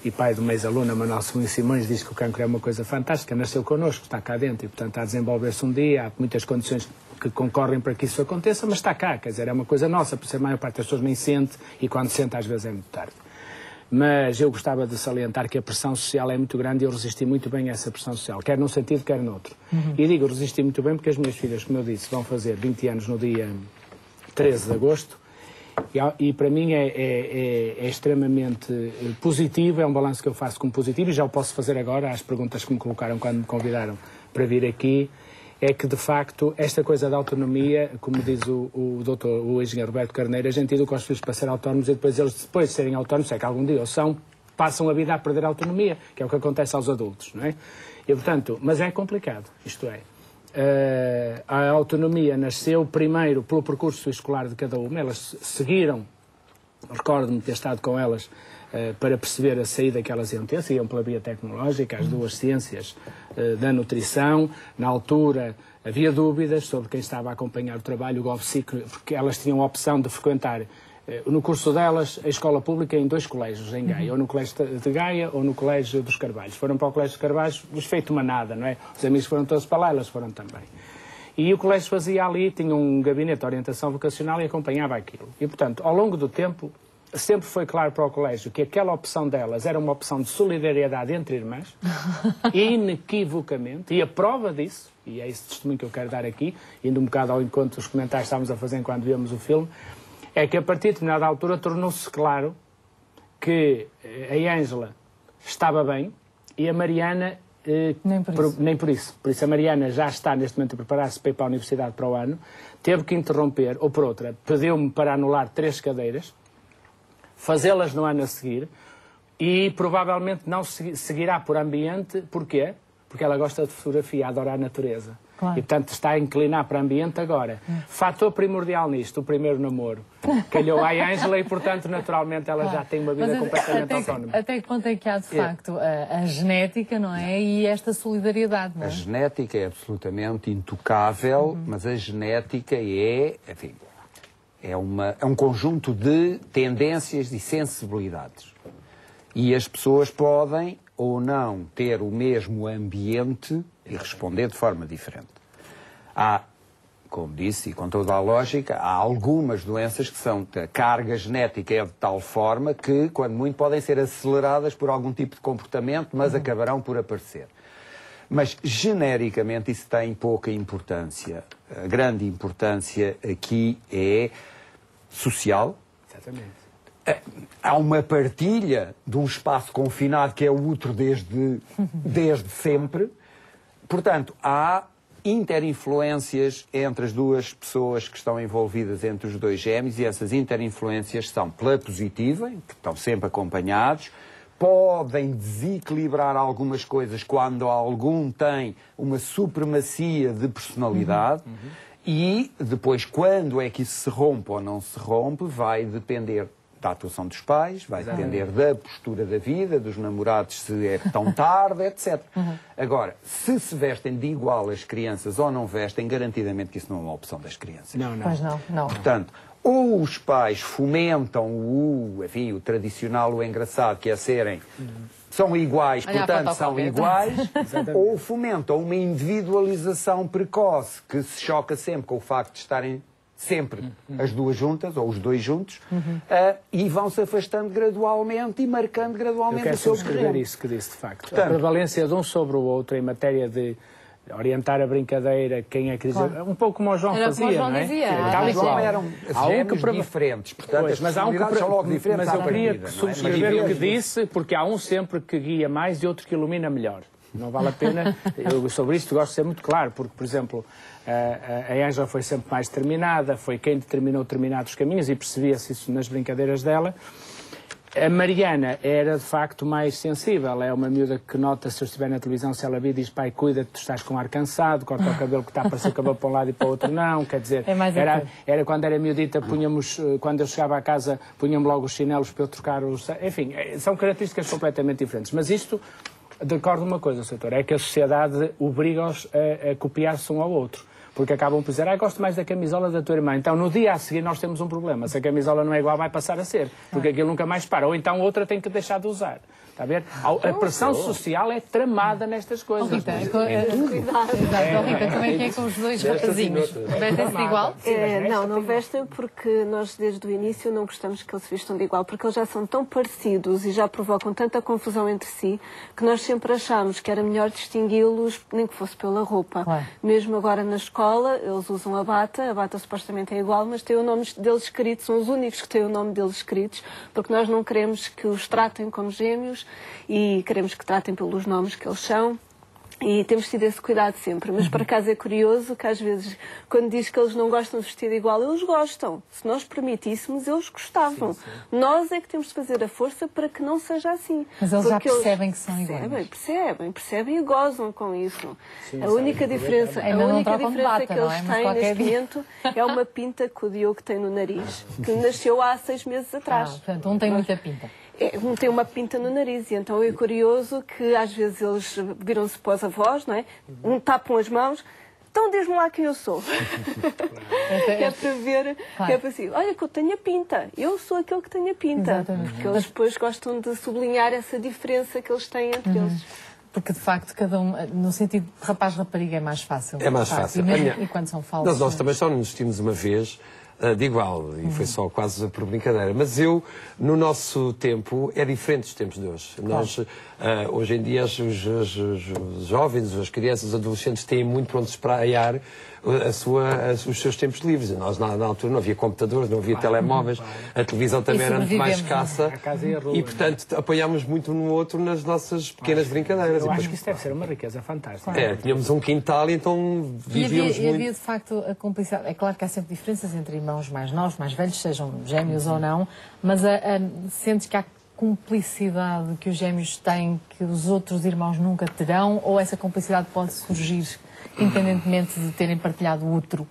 e pai de uma ex-aluna, Manuel Simões, diz que o cancro é uma coisa fantástica, nasceu connosco, está cá dentro e, portanto, está a desenvolver-se um dia, há muitas condições que concorrem para que isso aconteça, mas está cá, quer dizer, é uma coisa nossa, por isso a maior parte das pessoas nem sente e quando sente às vezes é muito tarde. Mas eu gostava de salientar que a pressão social é muito grande e eu resisti muito bem a essa pressão social, quer num sentido, quer noutro. E digo, resisti muito bem porque as minhas filhas, como eu disse, vão fazer 20 anos no dia 13 de agosto e para mim é extremamente positivo, é um balanço que eu faço como positivo e já o posso fazer agora, às perguntas que me colocaram quando me convidaram para vir aqui, é que, de facto, esta coisa da autonomia, como diz o engenheiro Roberto Carneiro, a gente educa os filhos para ser autónomos e depois eles, depois de serem autónomos, é que algum dia ou passam a vida a perder a autonomia, que é o que acontece aos adultos, não é? E, portanto, mas é complicado, isto é. A autonomia nasceu primeiro pelo percurso escolar de cada uma, elas seguiram, recordo-me de ter estado com elas para perceber a saída que elas iam ter, seguiam pela via tecnológica, as duas ciências da nutrição. Na altura havia dúvidas sobre quem estava a acompanhar o trabalho, o GovSIC, porque elas tinham a opção de frequentar no curso delas a escola pública em 2 colégios em Gaia, ou no Colégio de Gaia ou no Colégio dos Carvalhos. Foram para o Colégio dos Carvalhos, lhes feito uma nada, não é? Os amigos foram todos para lá, elas foram também. E o colégio fazia ali, tinha um gabinete de orientação vocacional e acompanhava aquilo. E, portanto, ao longo do tempo, sempre foi claro para o colégio que aquela opção delas era uma opção de solidariedade entre irmãs, inequivocamente, e a prova disso, e é esse testemunho que eu quero dar aqui, indo um bocado ao encontro dos comentários que estávamos a fazer enquanto víamos o filme, é que a partir de determinada altura tornou-se claro que a Ângela estava bem e a Mariana nem por isso. Por isso a Mariana já está neste momento a preparar-se para ir para a universidade para o ano, teve que interromper, ou por outra, pediu-me para anular 3 cadeiras, fazê-las no ano a seguir e provavelmente não seguirá por ambiente. Porquê? Porque ela gosta de fotografia, adora a natureza. Claro. E, portanto, está a inclinar para ambiente agora. Fator primordial nisto, o primeiro namoro. Calhou à Ângela e, portanto, naturalmente, ela já tem uma vida completamente autónoma. Até que ponto é que há, de facto, a genética, não é? E esta solidariedade, não é? A genética é absolutamente intocável, mas a genética enfim, é um conjunto de tendências e sensibilidades. E as pessoas podem ou não ter o mesmo ambiente e responder de forma diferente. Há, como disse, e com toda a lógica, há algumas doenças que a carga genética é de tal forma que, quando muito, podem ser aceleradas por algum tipo de comportamento, mas acabarão por aparecer. Mas, genericamente, isso tem pouca importância. A grande importância aqui é social. Exatamente. Há uma partilha de um espaço confinado que é o útero desde sempre. Portanto, há interinfluências entre as duas pessoas que estão envolvidas, entre os dois gêmeos, e essas interinfluências são pela positiva, que estão sempre acompanhados, podem desequilibrar algumas coisas quando algum tem uma supremacia de personalidade, e depois, quando é que isso se rompe ou não se rompe, vai depender da atuação dos pais, vai depender da postura da vida, dos namorados, se é tão tarde, etc. Agora, se vestem de igual as crianças ou não vestem, garantidamente que isso não é uma opção das crianças. Não, não. Pois não. Portanto, ou os pais fomentam o tradicional, o engraçado, que é serem... São iguais, portanto, são iguais, ou fomentam uma individualização precoce, que se choca sempre com o facto de estarem sempre as duas juntas, ou os dois juntos, e vão-se afastando gradualmente e marcando gradualmente o seu terreno. Eu quero subscrever isso que disse, de facto. Portanto, a prevalência de um sobre o outro em matéria de orientar a brincadeira, quem é que diz... Um pouco como o João fazia, como o João não é? dizia. Tal e qual eram gêmeos diferentes, portanto, as personalidades são logo diferentes. Mas eu queria subscrever o que disse, porque há um sempre que guia mais e outro que ilumina melhor. Não vale a pena, eu sobre isto gosto de ser muito claro, porque, por exemplo, a Ângela foi sempre mais determinada, foi quem determinou determinados caminhos e percebia-se isso nas brincadeiras dela. A Mariana era, de facto, mais sensível. É uma miúda que nota, se eu estiver na televisão, se ela vir, diz: pai, cuida-te, tu estás com ar cansado, corta o cabelo que está a parecer o cabelo para um lado e para o outro não. Quer dizer, era quando era miudita, punhamos, quando eu chegava à casa, punhamos logo os chinelos para eu trocar os... Enfim, são características completamente diferentes. Mas isto, decorre de uma coisa, Soutor, é que a sociedade obriga-os a copiar-se um ao outro. Porque acabam por dizer: gosto mais da camisola da tua irmã. Então, no dia a seguir, nós temos um problema. Se a camisola não é igual, vai passar a ser. Porque aquilo nunca mais para. Ou então, outra tem que deixar de usar. Está a ver? A pressão social é tramada nestas coisas. Rita, como é que é com os dois rapazinhos? Vestem-se de igual? Não vestem, porque nós, desde o início, não gostamos que eles se vistam de igual, porque eles já são tão parecidos e já provocam tanta confusão entre si, que nós sempre achámos que era melhor distingui-los, nem que fosse pela roupa. Claro. Mesmo agora na escola, eles usam a bata supostamente é igual, mas tem o nome deles escritos, são os únicos que têm o nome deles escritos, porque nós não queremos que os tratem como gêmeos e queremos que tratem pelos nomes que eles são. E temos tido esse cuidado sempre. Mas, por acaso, é curioso que, às vezes, quando diz que eles não gostam de vestir igual, eles gostam. Se nós permitíssemos, eles gostavam. Sim. Nós é que temos de fazer a força para que não seja assim. Mas eles já percebem que são iguais. Percebem e gozam com isso. Sim, a única diferença que eles têm neste momento é uma pinta que o Diogo tem no nariz, que nasceu há 6 meses atrás. Portanto, um tem muita pinta. Um tem uma pinta no nariz, e então é curioso que às vezes eles viram-se para os avós, não é? Tapam as mãos, então diz-me lá quem eu sou. É para ver, é para assim, olha que eu tenho a pinta, eu sou aquele que tem a pinta. Exatamente. Porque eles depois gostam de sublinhar essa diferença que eles têm entre eles. Porque, de facto, cada um, no sentido de rapaz-rapariga, é mais fácil. É mais fácil. E quando são falsos? Nós também só nos vestimos uma vez de igual, e foi só quase por brincadeira. Mas no nosso tempo, é diferente dos tempos de hoje. Claro. Nós, hoje em dia, os jovens, as crianças, os adolescentes têm muito para onde espraiar os seus tempos livres. Nós, na altura, não havia computadores, não havia telemóveis, a televisão também era muito mais escassa. E, portanto, apoiámos muito um no outro nas nossas pequenas brincadeiras. Eu acho que isso deve ser uma riqueza fantástica. Tínhamos um quintal e então vivíamos muito. E havia, de facto, a cumplicidade. É claro que há sempre diferenças entre irmãos mais novos, mais velhos, sejam gêmeos ou não, mas sentes que há cumplicidade que os gêmeos têm que os outros irmãos nunca terão, ou essa cumplicidade pode surgir independentemente de terem partilhado o útero?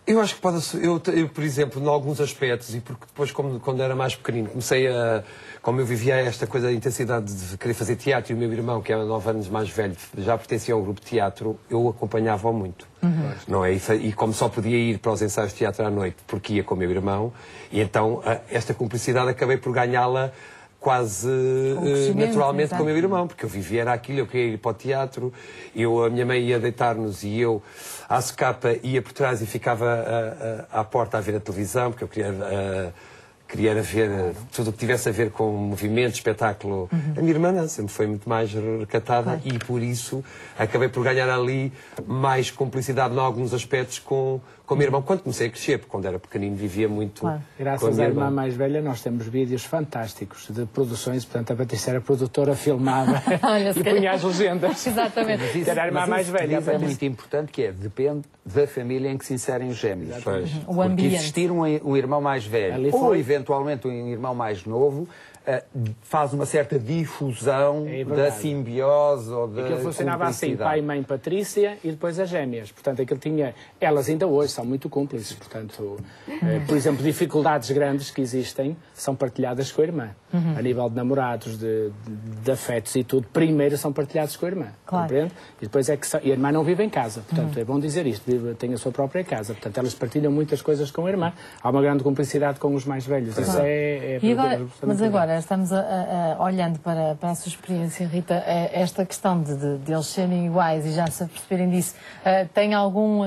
Eu acho que pode... Eu, por exemplo, em alguns aspectos, e porque depois, quando era mais pequenino, comecei a... Como eu vivia esta coisa da intensidade de querer fazer teatro, e o meu irmão, que é 9 anos mais velho, já pertencia ao grupo de teatro, eu acompanhava-o muito. Não é? E como só podia ir para os ensaios de teatro à noite, porque ia com o meu irmão, e então esta cumplicidade acabei por ganhá-la quase naturalmente com o meu irmão, porque eu vivia era aquilo, eu queria ir para o teatro, a minha mãe ia deitar-nos e eu, à socapa, ia por trás e ficava à porta a ver a televisão, porque eu queria ver tudo o que tivesse a ver com movimento, espetáculo. A minha irmã sempre foi muito mais recatada e por isso acabei por ganhar ali mais cumplicidade em alguns aspectos com o meu irmão, quando comecei a crescer, porque quando era pequenino vivia muito Graças à irmã mais velha nós temos vídeos fantásticos de produções, portanto a Patrícia era produtora, filmava e punha as legendas. Exatamente. Mas era a irmã mais velha. É muito importante, que depende da família em que se inserem os gêmeos. O Porque ambiente. existir um irmão mais velho ou eventualmente um irmão mais novo faz uma certa difusão da simbiose ou da aquilo funcionava assim, pai, mãe, Patrícia e depois as gêmeas. Portanto, aquilo tinha... Elas ainda hoje são muito cúmplices. Portanto, por exemplo, dificuldades grandes que existem são partilhadas com a irmã. A nível de namorados, de afetos e tudo, primeiro são partilhados com a irmã. Compreende? E depois é que... E a irmã não vive em casa. Portanto, é bom dizer isto. Tem a sua própria casa. Portanto, elas partilham muitas coisas com a irmã. Há uma grande cumplicidade com os mais velhos. Isso E agora, mas agora estamos olhando para a sua experiência, Rita, esta questão de eles serem iguais e já se perceberem disso, tem algum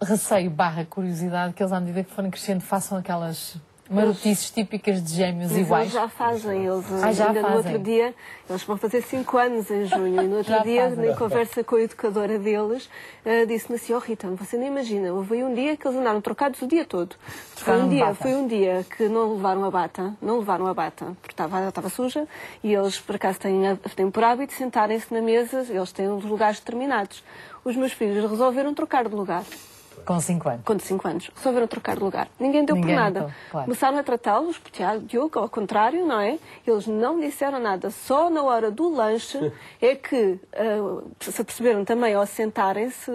receio / curiosidade que eles, à medida que forem crescendo, façam aquelas marotices típicas de gêmeos iguais? Eles já fazem, ainda no outro dia, eles vão fazer 5 anos em junho, e no outro dia, em conversa com a educadora deles, disse-me assim, Rita, você nem imagina, houve um dia que eles andaram trocados o dia todo. Foi um dia que não levaram a bata, porque estava suja, e eles, por acaso, têm por hábito sentarem-se na mesa, eles têm os lugares determinados. Os meus filhos resolveram trocar de lugar. Com 5 anos? Com 5 anos. Resolveram trocar de lugar. Ninguém deu por nada. Começaram a tratá-los, Diogo, ao contrário, não é? Eles não disseram nada. Só na hora do lanche é que se aperceberam também, ao sentarem-se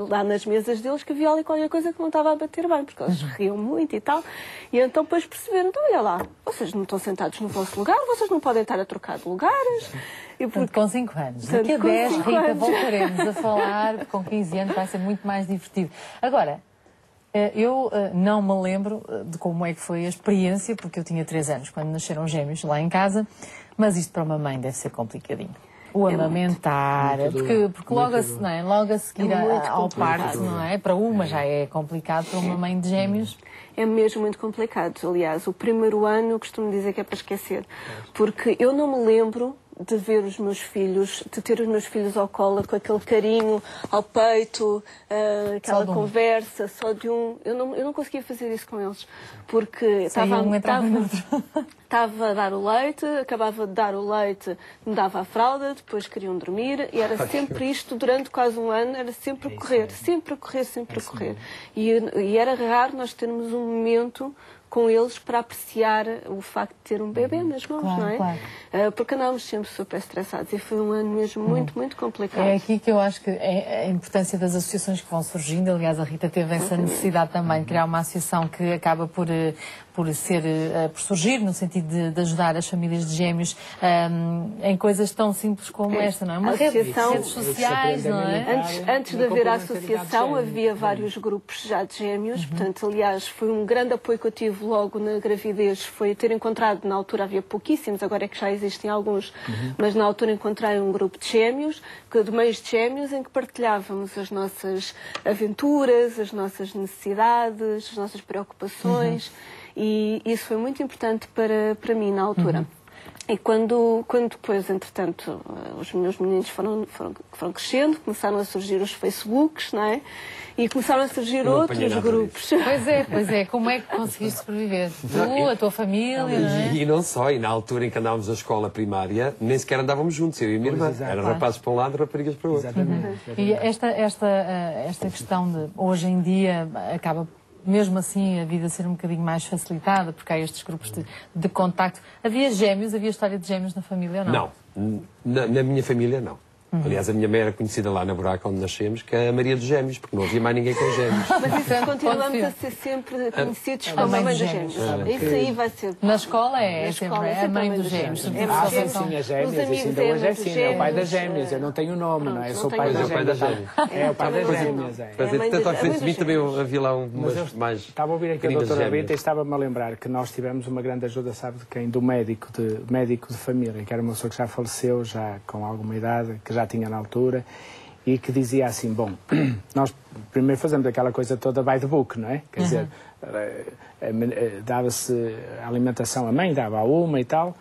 lá nas mesas deles, que havia ali qualquer coisa que não estava a bater bem, porque eles riam muito e tal. E então depois perceberam, então olha lá, vocês não estão sentados no vosso lugar, vocês não podem estar a trocar de lugares. Portanto, com 5 anos. Daqui a 10, Rita, voltaremos a falar. Com 15 anos vai ser muito mais divertido. Agora, eu não me lembro de como é que foi a experiência, porque eu tinha 3 anos quando nasceram gêmeos lá em casa, mas isto para uma mãe deve ser complicadinho. O amamentar, porque logo a seguir ao parto, não é? Para uma já é complicado, para uma mãe de gêmeos. É mesmo muito complicado. Aliás, o primeiro ano eu costumo dizer que é para esquecer, porque eu não me lembro de ver os meus filhos, de ter os meus filhos ao colo, com aquele carinho ao peito, aquela conversa, só de um... Eu não conseguia fazer isso com eles, porque estava a dar o leite, acabava de dar o leite, me dava a fralda, depois queriam dormir, e era sempre isto, durante quase um ano, era sempre a correr, sempre a correr. E era raro nós termos um momento com eles para apreciar o facto de ter um bebê nas mãos, não é? Porque andávamos sempre super estressados e foi um ano mesmo muito complicado. É aqui que eu acho que é a importância das associações que vão surgindo. Aliás, a Rita teve essa necessidade também de criar uma associação que acaba por surgir no sentido de ajudar as famílias de gêmeos em coisas tão simples como esta, não é? Uma redes sociais, não é? Antes de haver a associação, havia vários grupos já de gêmeos, portanto, aliás, foi um grande apoio que eu tive logo na gravidez, foi ter encontrado, na altura havia pouquíssimos, agora é que já existem alguns, mas na altura encontrei um grupo de gêmeos, de meios de gêmeos, em que partilhávamos as nossas aventuras, as nossas necessidades, as nossas preocupações, e isso foi muito importante para mim na altura. E quando depois, entretanto, os meus meninos foram crescendo, começaram a surgir os Facebooks, não é? E começaram a surgir outros grupos. Pois é. Como é que conseguiste sobreviver? Tu, a tua família, não é? E não só. E na altura em que andávamos na escola primária, nem sequer andávamos juntos, eu e a minha irmã. Eram rapazes para um lado e raparigas para o outro. E esta questão de, hoje em dia, acaba mesmo assim a vida ser um bocadinho mais facilitada, porque há estes grupos de contacto. Havia história de gêmeos na família ou não? Não. Na minha família, não. Aliás, a minha mãe era conhecida lá na Buraca, onde nascemos, que é a Maria dos Gêmeos, porque não havia mais ninguém com gêmeos. Mas isso continuamos a ser sempre conhecidos como a mãe dos gêmeos. Isso aí vai ser... Na escola é sempre a mãe dos gêmeos. Sim, as gêmeas, isso ainda hoje é assim, é o pai das gêmeas. Eu não tenho nome, não é? Eu sou o pai das gêmeas. É o pai das gêmeas. Tanto à frente de mim também havia lá umas mais... Estava a ouvir aqui a doutora Rita e estava-me a lembrar que nós tivemos uma grande ajuda, sabe de quem? Do médico de família, que era uma pessoa que já faleceu, já com alguma idade, que já tinha na altura, e que dizia assim, bom, nós primeiro fazemos aquela coisa toda by the book, não é? Quer dizer, dava-se a alimentação à mãe, dava a uma e tal,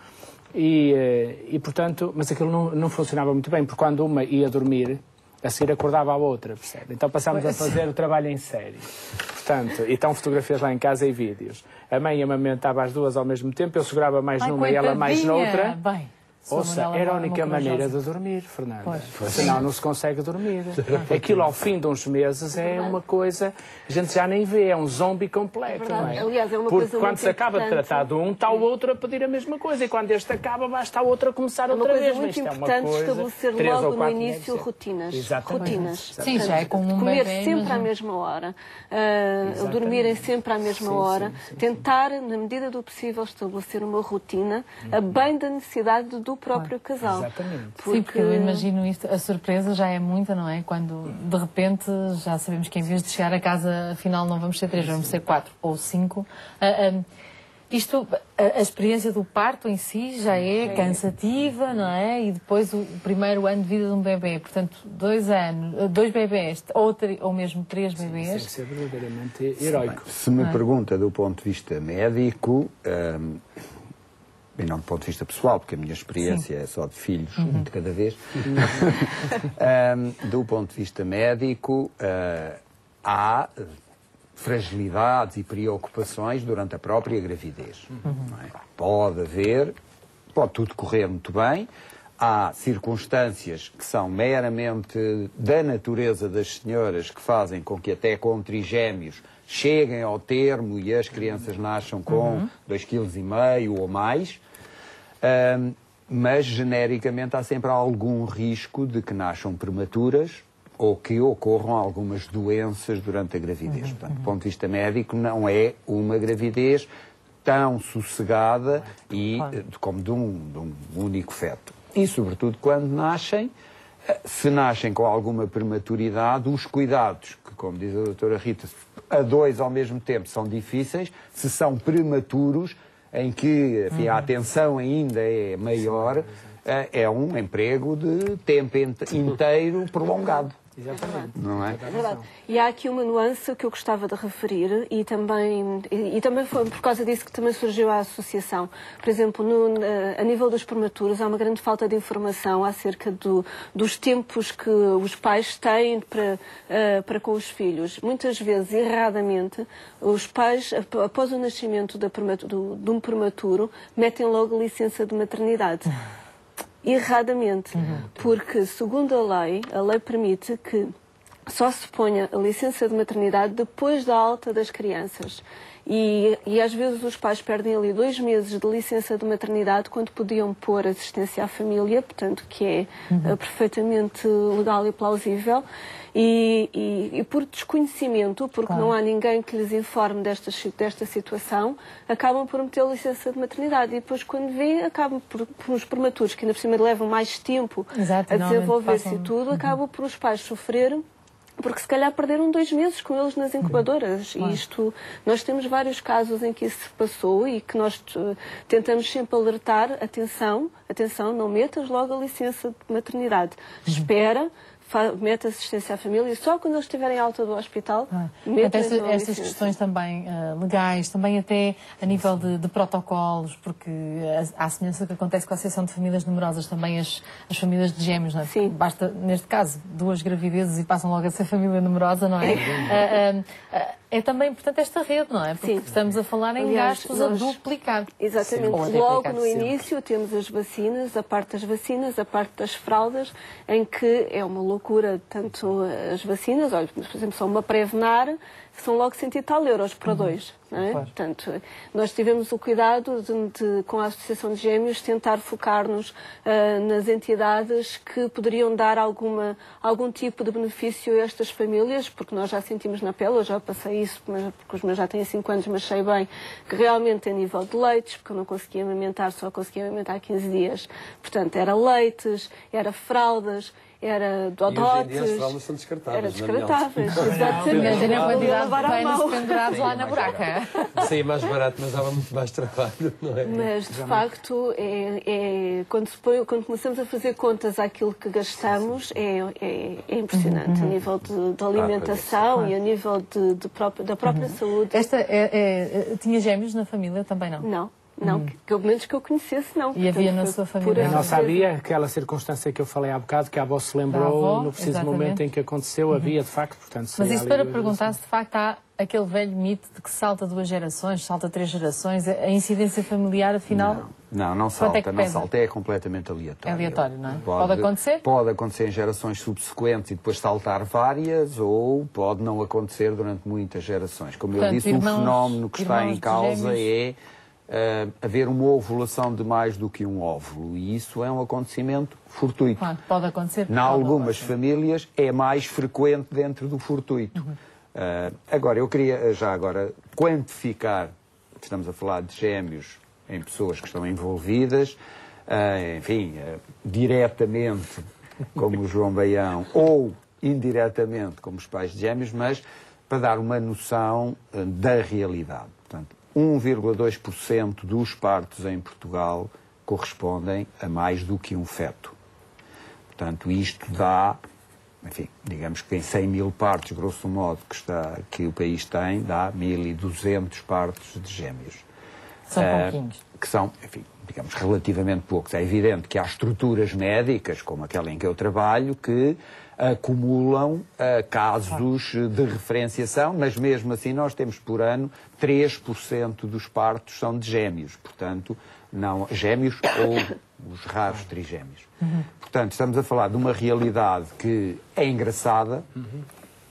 e portanto, mas aquilo não funcionava muito bem, porque quando uma ia dormir, a seguir acordava a outra, percebe? Então passámos a fazer o trabalho em série. Portanto, e estão fotografias lá em casa e vídeos. A mãe amamentava as duas ao mesmo tempo, eu segurava mais numa e ela mais noutra. Bem. Ouça, era a única maneira de dormir, Fernanda. Senão não se consegue dormir. Aquilo ao fim de uns meses é uma coisa, a gente já nem vê, é um zombie completo. Não é? Aliás, é uma porque coisa quando se acaba de tratar de um, está o outro a pedir a mesma coisa. E quando este acaba, basta o outro a começar outra vez. É muito importante estabelecer logo no início rotinas. Exatamente. Sim, já é como um comer bebê, sempre à mesma hora, dormirem sempre à mesma hora, tentar, na medida do possível, estabelecer uma rotina a bem da necessidade do próprio casal. Exatamente. Sim, porque eu imagino isto, a surpresa já é muita, não é? Quando de repente já sabemos que em vez de chegar a casa, afinal não vamos ser 3, vamos ser 4 ou 5. A experiência do parto em si já é cansativa, não é? E depois o primeiro ano de vida de um bebê, portanto, 2 bebés ou mesmo 3 bebés. Isso é verdadeiramente heroico. Se me pergunta do ponto de vista médico, e não do ponto de vista pessoal, porque a minha experiência é só de filhos, um de cada vez. Do ponto de vista médico, há fragilidades e preocupações durante a própria gravidez. Não é? Pode tudo correr muito bem. Há circunstâncias que são meramente da natureza das senhoras que fazem com que até com trigémeos cheguem ao termo e as crianças nasçam com 2,5 kg ou mais, mas genericamente há sempre algum risco de que nasçam prematuras ou que ocorram algumas doenças durante a gravidez. Portanto, do ponto de vista médico, não é uma gravidez tão sossegada como de um único feto. E, sobretudo, quando nascem, se nascem com alguma prematuridade, os cuidados, que, como diz a doutora Rita, a 2 ao mesmo tempo são difíceis, se são prematuros, em que enfim, a atenção ainda é maior, é um emprego de tempo inteiro prolongado. Exatamente. Não é? É verdade. E há aqui uma nuance que eu gostava de referir e também foi por causa disso que também surgiu a associação. Por exemplo, a nível dos prematuros há uma grande falta de informação acerca dos tempos que os pais têm para com os filhos. Muitas vezes, erradamente, os pais, após o nascimento de um prematuro, metem logo licença de maternidade. Erradamente, porque, segundo a lei permite que só se ponha a licença de maternidade depois da alta das crianças. E às vezes os pais perdem ali 2 meses de licença de maternidade quando podiam pôr assistência à família, portanto, que é perfeitamente legal e plausível. E por desconhecimento, porque não há ninguém que lhes informe desta situação, acabam por meter a licença de maternidade. E depois, quando vêm, acabam por os prematuros, que ainda por cima levam mais tempo a desenvolver-se e tudo, acabam por os pais sofrerem, porque se calhar perderam 2 meses com eles nas incubadoras. E isto, nós temos vários casos em que isso se passou e que nós tentamos sempre alertar, atenção, não metas logo a licença de maternidade. Espera, mete assistência à família e só quando eles estiverem alta do hospital, estas questões também legais, também até a nível de protocolos, porque há semelhança que acontece com a Associação de Famílias Numerosas, também as famílias de gêmeos, não é? Sim. Basta, neste caso, 2 gravidezes e passam logo a ser família numerosa, não é? É também, portanto, esta rede, não é? Porque estamos a falar em gastos a duplicar. Exatamente. Logo no início temos as vacinas, a parte das vacinas, a parte das fraldas, em que é uma loucura, tanto as vacinas, olha, por exemplo, só uma Prevenar, são logo 100 e tal euros para 2. Não é? Portanto, nós tivemos o cuidado com a Associação de Gêmeos, tentar focar-nos nas entidades que poderiam dar algum tipo de benefício a estas famílias, porque nós já sentimos na pele, eu já passei isso, porque os meus já têm 5 anos, mas sei bem que realmente a nível de leites, porque eu não conseguia amamentar, só conseguia amamentar 15 dias. Portanto, era leites, era fraldas, era E hoje em dia as Dodotes. fraldas são descartáveis. Era descartáveis, exatamente. Imagina a quantidade de Lavar à pênis mão. pendurados lá na buraca. Saía mais barato, mas dava muito mais trabalho, não é? Mas, de facto, quando começamos a fazer contas àquilo que gastamos, é impressionante. A nível de alimentação e a nível da própria saúde. Tinha gêmeos na família? Também não? Não. Não, pelo menos que eu conhecesse, não. E havia na sua família? Eu não sabia aquela circunstância que eu falei há bocado, que a avó se lembrou no preciso momento em que aconteceu, havia de facto, portanto... Mas isso para perguntar se de facto há aquele velho mito de que salta 2 gerações, salta 3 gerações, a incidência familiar, afinal... Não salta, não salta, é completamente aleatório. É aleatório, não é? Pode acontecer? Pode acontecer em gerações subsequentes e depois saltar várias, ou pode não acontecer durante muitas gerações. Como eu disse, o fenómeno que está em causa é haver uma ovulação de mais do que um óvulo, e isso é um acontecimento fortuito. Claro, pode acontecer. Em algumas famílias é mais frequente dentro do fortuito. Agora, eu queria já agora quantificar, estamos a falar de gêmeos em pessoas que estão envolvidas, diretamente, como o João Baião, ou indiretamente, como os pais de gêmeos, mas para dar uma noção da realidade. Portanto, 1,2% dos partos em Portugal correspondem a mais do que um feto. Portanto, isto dá, digamos que em 100 mil partos, grosso modo, que o país tem, dá 1.200 partos de gêmeos. São pouquinhos. Que são, digamos, relativamente poucos. É evidente que há estruturas médicas, como aquela em que eu trabalho, que acumulam casos de referenciação, mas mesmo assim nós temos por ano 3% dos partos são de gêmeos, portanto, não gêmeos ou os raros trigêmeos. Portanto, estamos a falar de uma realidade que é engraçada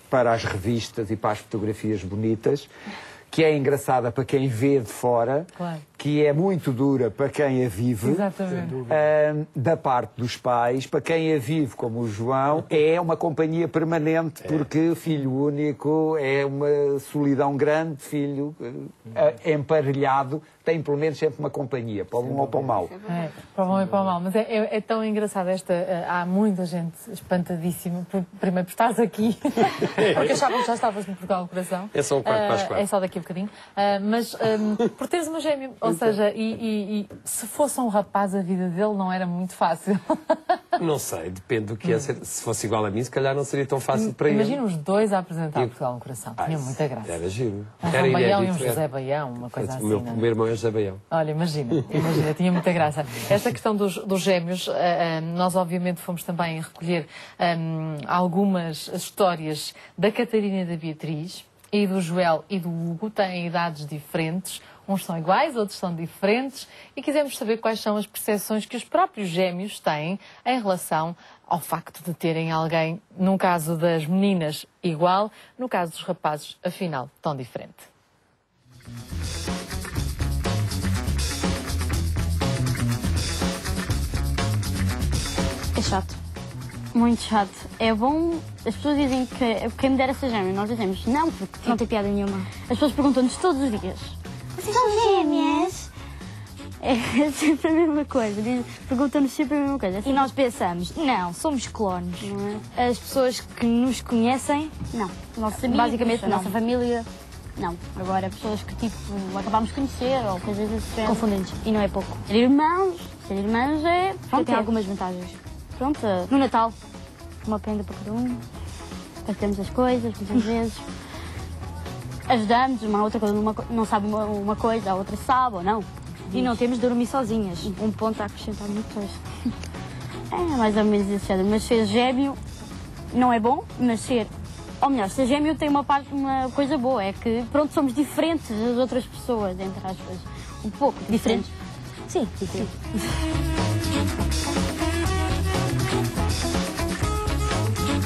para as revistas e para as fotografias bonitas, que é engraçada para quem vê de fora, claro, que é muito dura para quem a vive. Exatamente. Da parte dos pais, para quem a vive, como o João, é uma companhia permanente, porque filho único é uma solidão grande, filho emparelhado, tem pelo menos sempre uma companhia, para o bom ou para o mau. Para o bom e para o mau. Mas é tão engraçado há muita gente espantadíssima, primeiro por estares aqui, porque achavam que já estavas no Portugal do Coração. É só um quarto para as 4. É só daqui a bocadinho. Mas por teres uma gêmea, ou seja, e se fosse um rapaz, a vida dele não era muito fácil. Não sei, depende do que é. Se fosse igual a mim, se calhar não seria tão fácil para ele. Imagina os dois a apresentar Portugal no Coração. Tinha muita graça. Era giro. Um João Baião e um José Baião, uma coisa assim. O meu irmão é José Baião. Olha, imagina, tinha muita graça. Esta questão dos gêmeos, nós obviamente fomos também recolher algumas histórias da Catarina e da Beatriz, e do Joel e do Hugo, têm idades diferentes, uns são iguais, outros são diferentes, e quisemos saber quais são as percepções que os próprios gêmeos têm em relação ao facto de terem alguém, num caso das meninas, igual, no caso dos rapazes, afinal, tão diferente. É chato. Muito chato. É bom... As pessoas dizem que quem me dera ser gêmeo, nós dizemos não, porque não tem piada nenhuma. As pessoas perguntam-nos todos os dias: vocês são gêmeas? É sempre a mesma coisa. Perguntam-nos sempre a mesma coisa. E nós pensamos: não, somos clones. Não é? As pessoas que nos conhecem, não. Nossos amigos, basicamente, a nossa família, não. Agora, pessoas que tipo acabámos de conhecer ou coisas assim. Confundem-nos. E não é pouco. Ser irmãos é. Pronto, tem algumas vantagens. Pronto, no Natal, uma prenda para cada um, partilhamos as coisas, muitas vezes, ajudamos, uma outra coisa não sabe uma coisa, a outra sabe ou não. E não temos de dormir sozinhas, um ponto a acrescentar muito coisa. É mais ou menos esse género, mas ser gêmeo não é bom, mas ser gêmeo tem uma coisa boa, é que pronto, somos diferentes das outras pessoas, entre aspas, um pouco diferentes. Sim, diferente.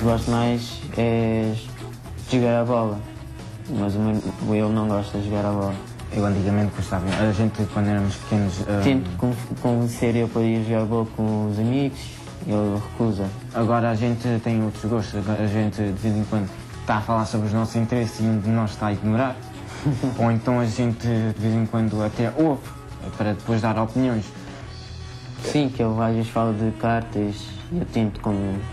Gosto mais é de jogar a bola, mas eu não gosto de jogar a bola. Eu antigamente gostava, a gente quando éramos pequenos... Tento convencer ele para ir jogar a bola com os amigos, ele recusa. Agora a gente tem outros gostos, a gente de vez em quando está a falar sobre os nossos interesses e um de nós está a ignorar. Ou então a gente de vez em quando até ouve, para depois dar opiniões. Sim, que ele às vezes fala de cartas e eu tento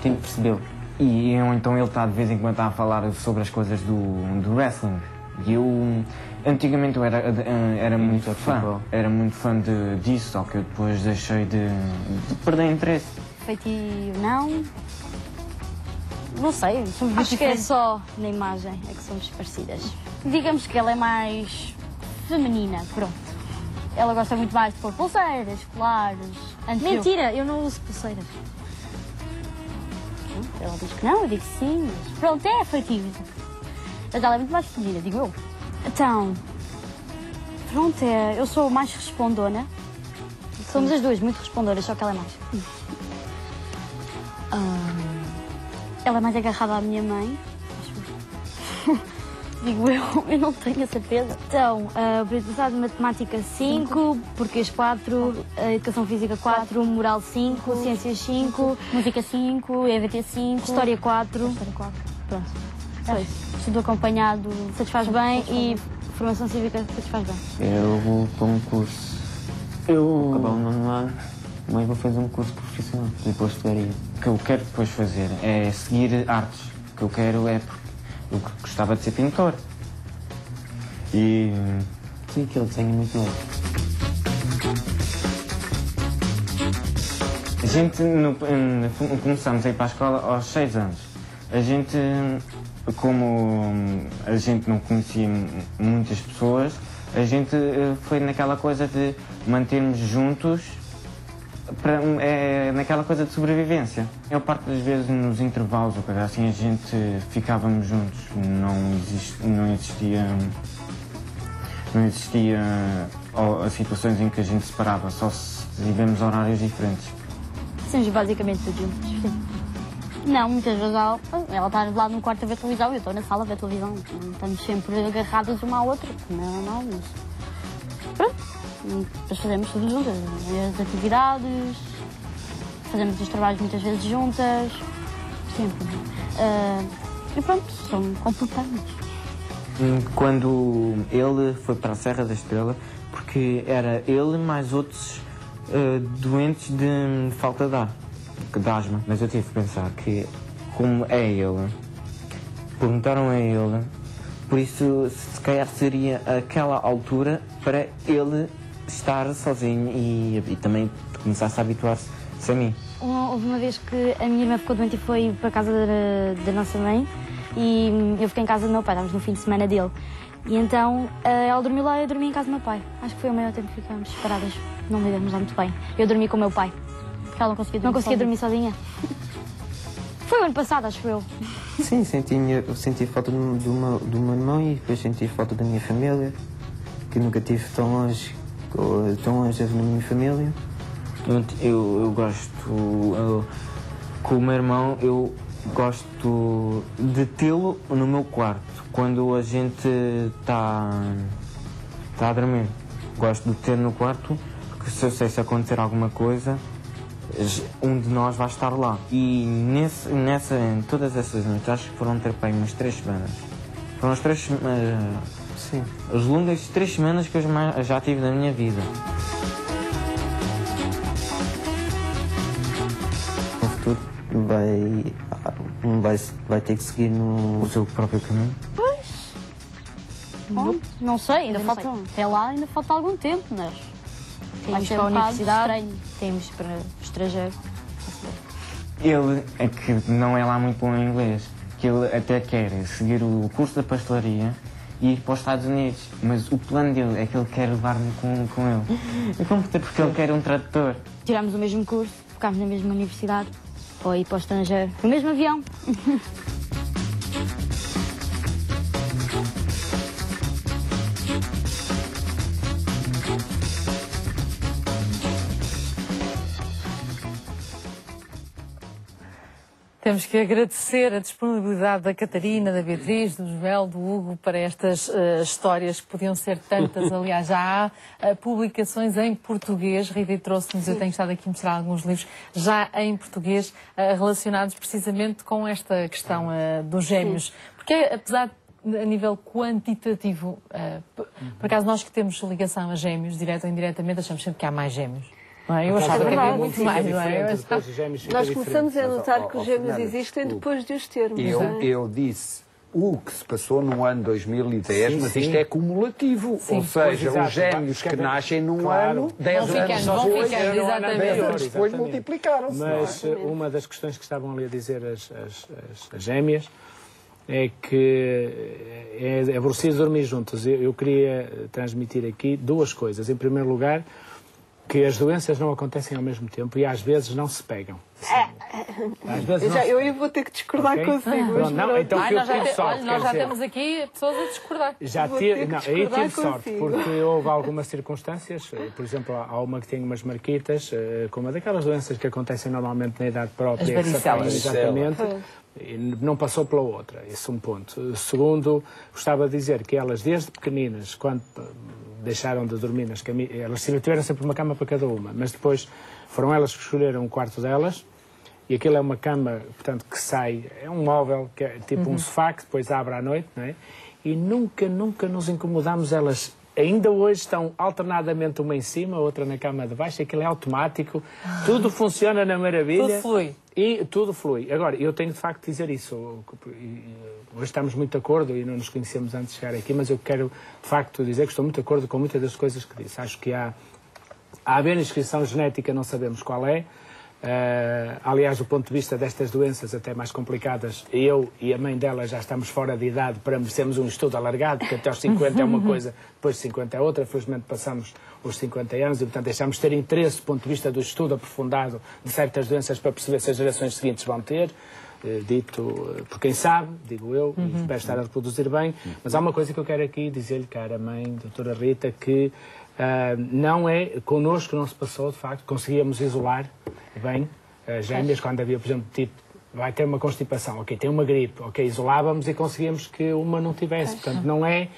perceber. Ou então ele está de vez em quando a falar sobre as coisas do wrestling. E eu, antigamente eu era muito fã, disso, só que eu depois deixei de perder interesse. Feitio não sei, somos acho que é só na imagem é que somos parecidas. Digamos que ela é mais feminina, pronto. Ela gosta muito mais de pôr pulseiras, colares. Mentira, eu não uso pulseiras. Ela diz que não, eu digo que sim, mas pronto, é feitio. Mas ela é muito mais feminina, digo eu. Então, pronto, eu sou mais respondona. Somos as duas muito respondoras, só que ela é mais. Ela é mais agarrada à minha mãe. Digo eu não tenho a certeza. Então, aprendizagem de matemática 5, português 4, educação física 4, moral 5, ciências 5, música 5, EVT 5, história 4. Pronto. Foi isso. Estudo acompanhado satisfaz bem e formação cívica satisfaz bem. Eu vou para um curso. Eu acabar o 9º ano, mas vou fazer um curso profissional de pastelaria. O que eu quero depois fazer é seguir artes. O que eu quero é... Eu gostava de ser pintor. E... Sim, aquele desenho muito novo. A gente começamos a ir para a escola aos 6 anos. A gente, como a gente não conhecia muitas pessoas, a gente foi naquela coisa de mantermos juntos, naquela coisa de sobrevivência. Eu parte das vezes nos intervalos, ou coisa assim, a gente ficávamos juntos. Não existia situações em que a gente se separava, só se vivemos horários diferentes. Somos basicamente todos juntos, sim. Não, muitas vezes ela está lá no quarto a ver televisão e eu estou na sala a ver televisão. Estamos sempre agarradas uma à outra, não é normal, mas... Pronto, depois fazemos tudo juntas, as atividades, fazemos os trabalhos muitas vezes juntas, sempre. E pronto, completamos. Quando ele foi para a Serra da Estrela, porque era ele mais outros doentes de falta de ar, de asma. Mas eu tive que pensar que, como é ele, perguntaram a ele, por isso se calhar seria aquela altura para ele estar sozinho e também começasse a habituar-se a mim. Houve uma vez que a minha irmã ficou doente e foi para a casa da nossa mãe e eu fiquei em casa do meu pai, estávamos no fim de semana dele. E então ela dormiu lá e eu dormi em casa do meu pai. Acho que foi o maior tempo que ficámos separadas, não lidamos lá muito bem. Eu dormi com o meu pai, porque ela não conseguia dormir sozinha. Foi o ano passado, acho eu. Sim, eu senti falta do meu irmão e depois senti falta da minha família, que nunca estive tão longe da minha família. Eu gosto, com o meu irmão, eu gosto de tê-lo no meu quarto, quando a gente está a dormir. Gosto de ter no quarto, porque se eu sei se acontecer alguma coisa, um de nós vai estar lá. E em todas essas noites, acho que foram ter para aí umas 3 semanas. Foram as 3 semanas, sim, as longas 3 semanas que eu já tive na minha vida. No futuro vai ter que seguir o seu próprio caminho? Pois. Não sei, ainda falta. Até lá ainda falta algum tempo, mas temos para a universidade, temos para o estrangeiro. Ele é que não é lá muito bom em inglês, que ele até quer seguir o curso da pastelaria e ir para os Estados Unidos, mas o plano dele é que ele quer levar-me com ele. Porque ele quer um tradutor. Tirámos o mesmo curso, ficámos na mesma universidade, ou ir para o estrangeiro, no mesmo avião. Temos que agradecer a disponibilidade da Catarina, da Beatriz, do Joel, do Hugo para estas histórias que podiam ser tantas. Aliás, já há publicações em português. Rita trouxe-nos, eu tenho estado aqui a mostrar alguns livros já em português relacionados precisamente com esta questão dos gêmeos. Porque apesar de, a nível quantitativo, por acaso nós que temos ligação a gêmeos, direto ou indiretamente, achamos sempre que há mais gêmeos. Não é? Eu achava que havia muito mais, não é? Nós começamos a notar que os gêmeos existem depois de os termos. Eu disse o que se passou no ano 2010, mas isto é cumulativo. Ou seja, os gêmeos que nascem num ano, 10 anos depois multiplicaram-se. Mas uma das questões que estavam ali a dizer as gêmeas é que é preciso dormir juntas. Eu queria transmitir aqui duas coisas. Em primeiro lugar, que as doenças não acontecem ao mesmo tempo e às vezes não se pegam. Às vezes eu vou ter que discordar consigo. Não, então eu tive sorte. Nós já temos aqui pessoas a discordar. Aí tive sorte, porque houve algumas circunstâncias, por exemplo, há uma que tem umas marquitas, com uma daquelas doenças que acontecem normalmente na idade própria. As varicelas. Exatamente. Não passou pela outra, esse é um ponto. Segundo, gostava de dizer que elas, desde pequeninas, quando deixaram de dormir nas caminhas, elas tiveram sempre uma cama para cada uma, mas depois foram elas que escolheram um quarto delas, e aquilo é uma cama, portanto, que sai, é um móvel, que é tipo um sofá, que depois abre à noite, não é? E nunca nos incomodámos. Elas ainda hoje estão alternadamente uma em cima, outra na cama de baixo, aquilo é automático, tudo funciona na maravilha. Tudo flui. E tudo flui. Agora, eu tenho de facto de dizer isso. Hoje estamos muito de acordo e não nos conhecemos antes de chegar aqui, mas eu quero de facto dizer que estou muito de acordo com muitas das coisas que disse. Acho que há a haver inscrição genética, não sabemos qual é. Aliás, do ponto de vista destas doenças até mais complicadas, eu e a mãe dela já estamos fora de idade para merecermos um estudo alargado, porque até aos 50 é uma coisa, depois de 50 é outra. Felizmente passamos os 50 anos e, portanto, deixamos de ter interesse do ponto de vista do estudo aprofundado de certas doenças para perceber se as gerações seguintes vão ter. Dito por quem sabe, digo eu, e espero estar a reproduzir bem. Mas há uma coisa que eu quero aqui dizer-lhe, cara mãe, doutora Rita, que não é, connosco não se passou, de facto, conseguíamos isolar bem as gêmeas, quando havia, por exemplo, tipo, vai ter uma constipação, ok, tem uma gripe, ok, isolávamos e conseguíamos que uma não tivesse, portanto, não é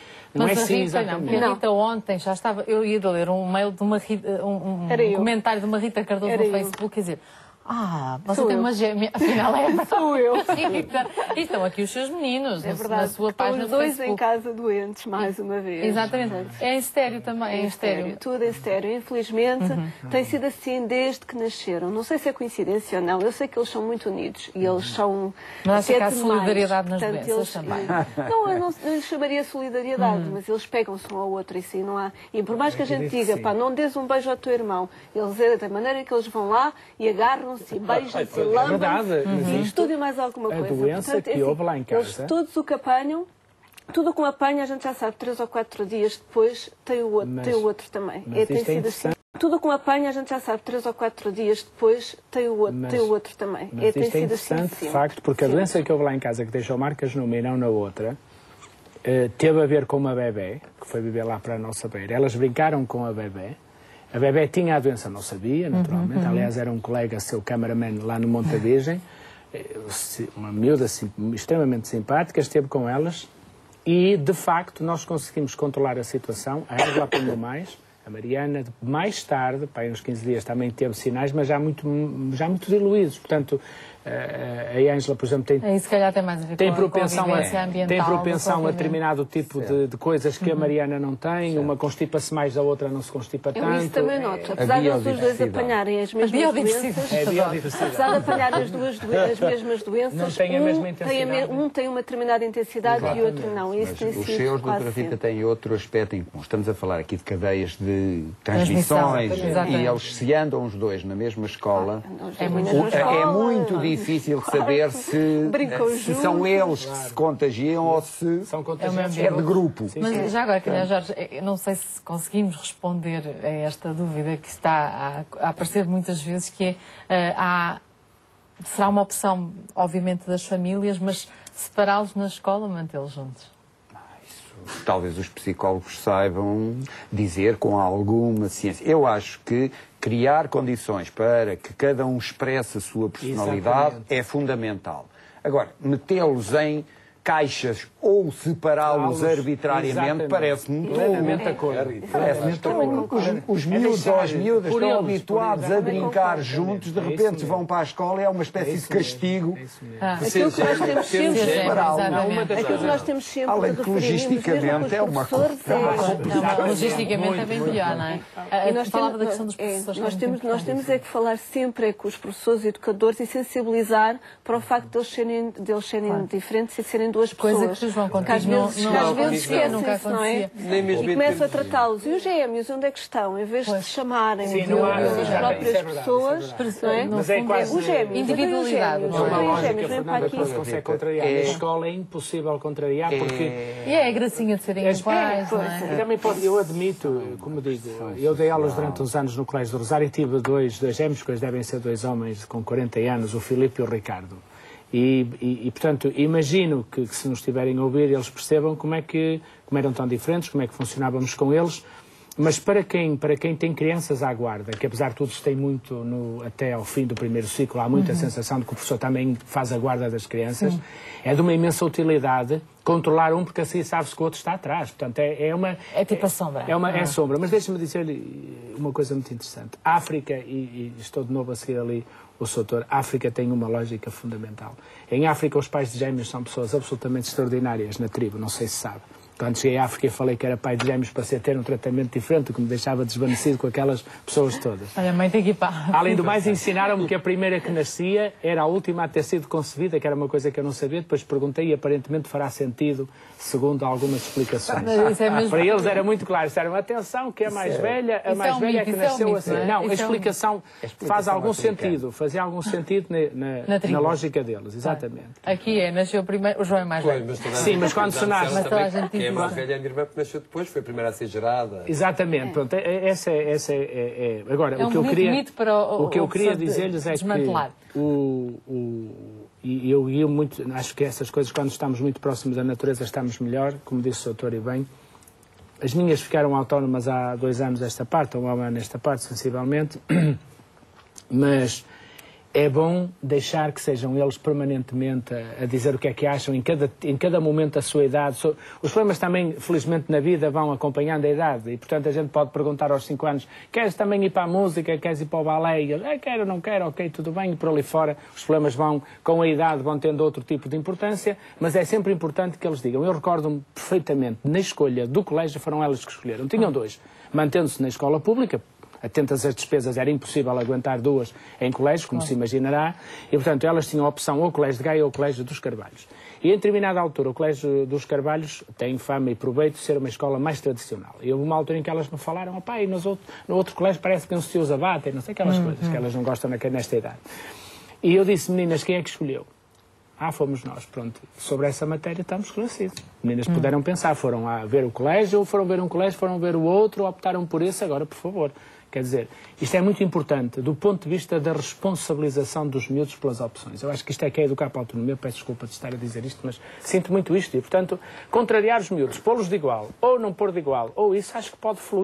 assim exatamente. A Rita ontem já estava, eu ia ler um mail de uma um comentário de uma Rita Cardoso no Facebook, quer dizer, você tem uma gêmea, afinal é sou eu. E estão aqui os seus meninos, é verdade. Na sua página do Facebook. Facebook. Em casa doentes, mais uma vez. Exatamente. É em estéreo também, é em estéreo. Tudo em estéreo. Infelizmente, tem sido assim desde que nasceram. Não sei se é coincidência ou não. Eu sei que eles são muito unidos e eles são... Mas acho que há solidariedade nas doenças também. Não, eu não lhes chamaria solidariedade, mas eles pegam-se um ao outro e sim, não há... E por mais que a gente diga, não dês um beijo ao teu irmão, eles é da maneira que eles vão lá e agarram-se e beijam-se, lambam-se, e tudo e mais alguma coisa. A doença portanto, que houve lá em casa. Eles todos o que apanham, tudo o que me apanha, a gente já sabe, 3 ou 4 dias depois tem o outro, também. Tem sido assim. Tudo o que me apanha, a gente já sabe, 3 ou 4 dias depois tem o outro também. Mas tem isto é sido interessante, assim, de facto, porque a doença que houve lá em casa, que deixou marcas numa e não na outra, teve a ver com uma bebé, que foi viver lá para a nossa beira. Elas brincaram com a bebé. A bebé tinha a doença, não sabia, naturalmente. Aliás, era um colega seu, cameraman, lá no Monte Virgem. Uma miúda extremamente simpática, esteve com elas. E, de facto, nós conseguimos controlar a situação. A Ângela apanhou mais. A Mariana, mais tarde, para uns 15 dias, também teve sinais, mas já muito diluídos. Portanto, a Ângela, por exemplo, tem, se calhar tem mais a ver com propensão a vivência ambiental, tem propensão a determinado tipo de coisas que a Mariana não tem. Uma constipa-se mais, a outra não se constipa tanto. Eu isso também noto. Apesar de os dois apanharem as mesmas doenças, apesar de apanharem as mesmas doenças, não tem a mesma intensidade. Um tem uma determinada intensidade e o outro não. Isso tem sido os seus, doutora Rita, têm outro aspecto em comum. Estamos a falar aqui de cadeias de transmissões e eles se andam os dois na mesma escola. É muito difícil saber se são eles que se contagiam ou se é de grupo. Mas já agora, Jorge, não sei se conseguimos responder a esta dúvida que está a aparecer muitas vezes, que será uma opção, obviamente, das famílias, mas separá-los na escola, mantê-los juntos? Talvez os psicólogos saibam dizer com alguma ciência. Eu acho que criar condições para que cada um expresse a sua personalidade é fundamental. Agora, metê-los em caixas ou separá-los arbitrariamente parece-me plenamente de acordo. Os miúdos ou as miúdas estão habituados a brincar juntos, de repente vão para a escola e é uma espécie de castigo. Aquilo que nós temos sempre, aquilo que nós temos sempre, além que logisticamente é uma coisa. Logisticamente é bem melhor, não é? E nós falava da questão dos professores. Nós temos é que falar sempre com os professores e educadores e sensibilizar para o facto de eles serem diferentes e serem duas pessoas. Coisa que os vão contar. Às vezes esquecem-se, não é? E começam a tratá-los. E os gêmeos, onde é que estão? Em vez de se chamarem as próprias pessoas, não é? Mas é quase os gêmeos. Individualidade. É uma lógica, Fernanda, que não se consegue contrariar. Na escola é impossível contrariar porque... E é a gracinha de serem iguais, não é? Eu admito, como digo, eu dei aulas durante uns anos no Colégio do Rosário e tive dois gêmeos, que devem ser dois homens com 40 anos, o Filipe e o Ricardo. E portanto, imagino que se nos estiverem a ouvir, eles percebam como eram tão diferentes, como é que funcionávamos com eles. Mas para quem tem crianças à guarda, que apesar de tudo se tem muito até ao fim do primeiro ciclo, há muita sensação de que o professor também faz a guarda das crianças, é de uma imensa utilidade controlar um, porque assim sabe-se que o outro está atrás. Portanto, é tipo a sombra. É sombra. Mas deixa-me dizer-lhe uma coisa muito interessante. A África, e estou de novo a seguir ali o Soutor, a África tem uma lógica fundamental. Em África, os pais de gêmeos são pessoas absolutamente extraordinárias na tribo, não sei se sabe. Quando cheguei à África e falei que era pai de gêmeos para ter um tratamento diferente, o que me deixava desvanecido com aquelas pessoas todas. Olha, a mãe tem que ir para... Além do mais, ensinaram-me que a primeira que nascia era a última a ter sido concebida, que era uma coisa que eu não sabia. Depois perguntei e aparentemente fará sentido, segundo algumas explicações. Para eles era muito claro. Disseram, atenção, que a mais velha é que nasceu assim. Não, a explicação faz algum sentido. Fazia algum sentido na lógica deles, exatamente. Aqui nasceu primeiro, o João é mais velho. Sim, mas quando se nasce... É mais velha, a minha irmã que nasceu depois, foi a primeira a ser gerada. Exatamente, pronto, essa é... Agora, o que eu queria dizer-lhes é que eu muito, acho que essas coisas, quando estamos muito próximos da natureza, estamos melhor, como disse o doutor e bem. As minhas ficaram autónomas há 2 anos esta parte, ou há 1 ano esta parte, sensivelmente, mas... É bom deixar que sejam eles permanentemente a dizer o que é que acham em cada momento da sua idade. Os problemas também, felizmente, na vida vão acompanhando a idade e, portanto, a gente pode perguntar aos 5 anos queres também ir para a música, queres ir para o balé? E eles, quero, não quero, ok, tudo bem. E por ali fora os problemas vão, com a idade, vão tendo outro tipo de importância, mas é sempre importante que eles digam. Eu recordo-me perfeitamente, na escolha do colégio, foram elas que escolheram. Tinham 2, mantendo-se na escola pública, atentas às despesas, era impossível aguentar 2 em colégios, como se imaginará, e, portanto, elas tinham a opção ou o Colégio de Gaia ou o Colégio dos Carvalhos. E, em determinada altura, o Colégio dos Carvalhos tem fama e proveito de ser uma escola mais tradicional. E houve uma altura em que elas me falaram, pai, no outro colégio parece que não se usa bata, e não sei aquelas coisas que elas não gostam nesta idade. E eu disse, meninas, quem é que escolheu? Fomos nós, pronto. Sobre essa matéria estamos esclarecidos. Meninas puderam pensar, foram a ver o colégio, ou foram ver um colégio, foram ver o outro, ou optaram por esse, agora, por favor. Quer dizer, isto é muito importante do ponto de vista da responsabilização dos miúdos pelas opções. Eu acho que isto é que é educar para a autonomia. Peço desculpa de estar a dizer isto, mas sinto muito isto. E, portanto, contrariar os miúdos, pô-los de igual, ou não pôr de igual, ou isso, acho que pode fluir.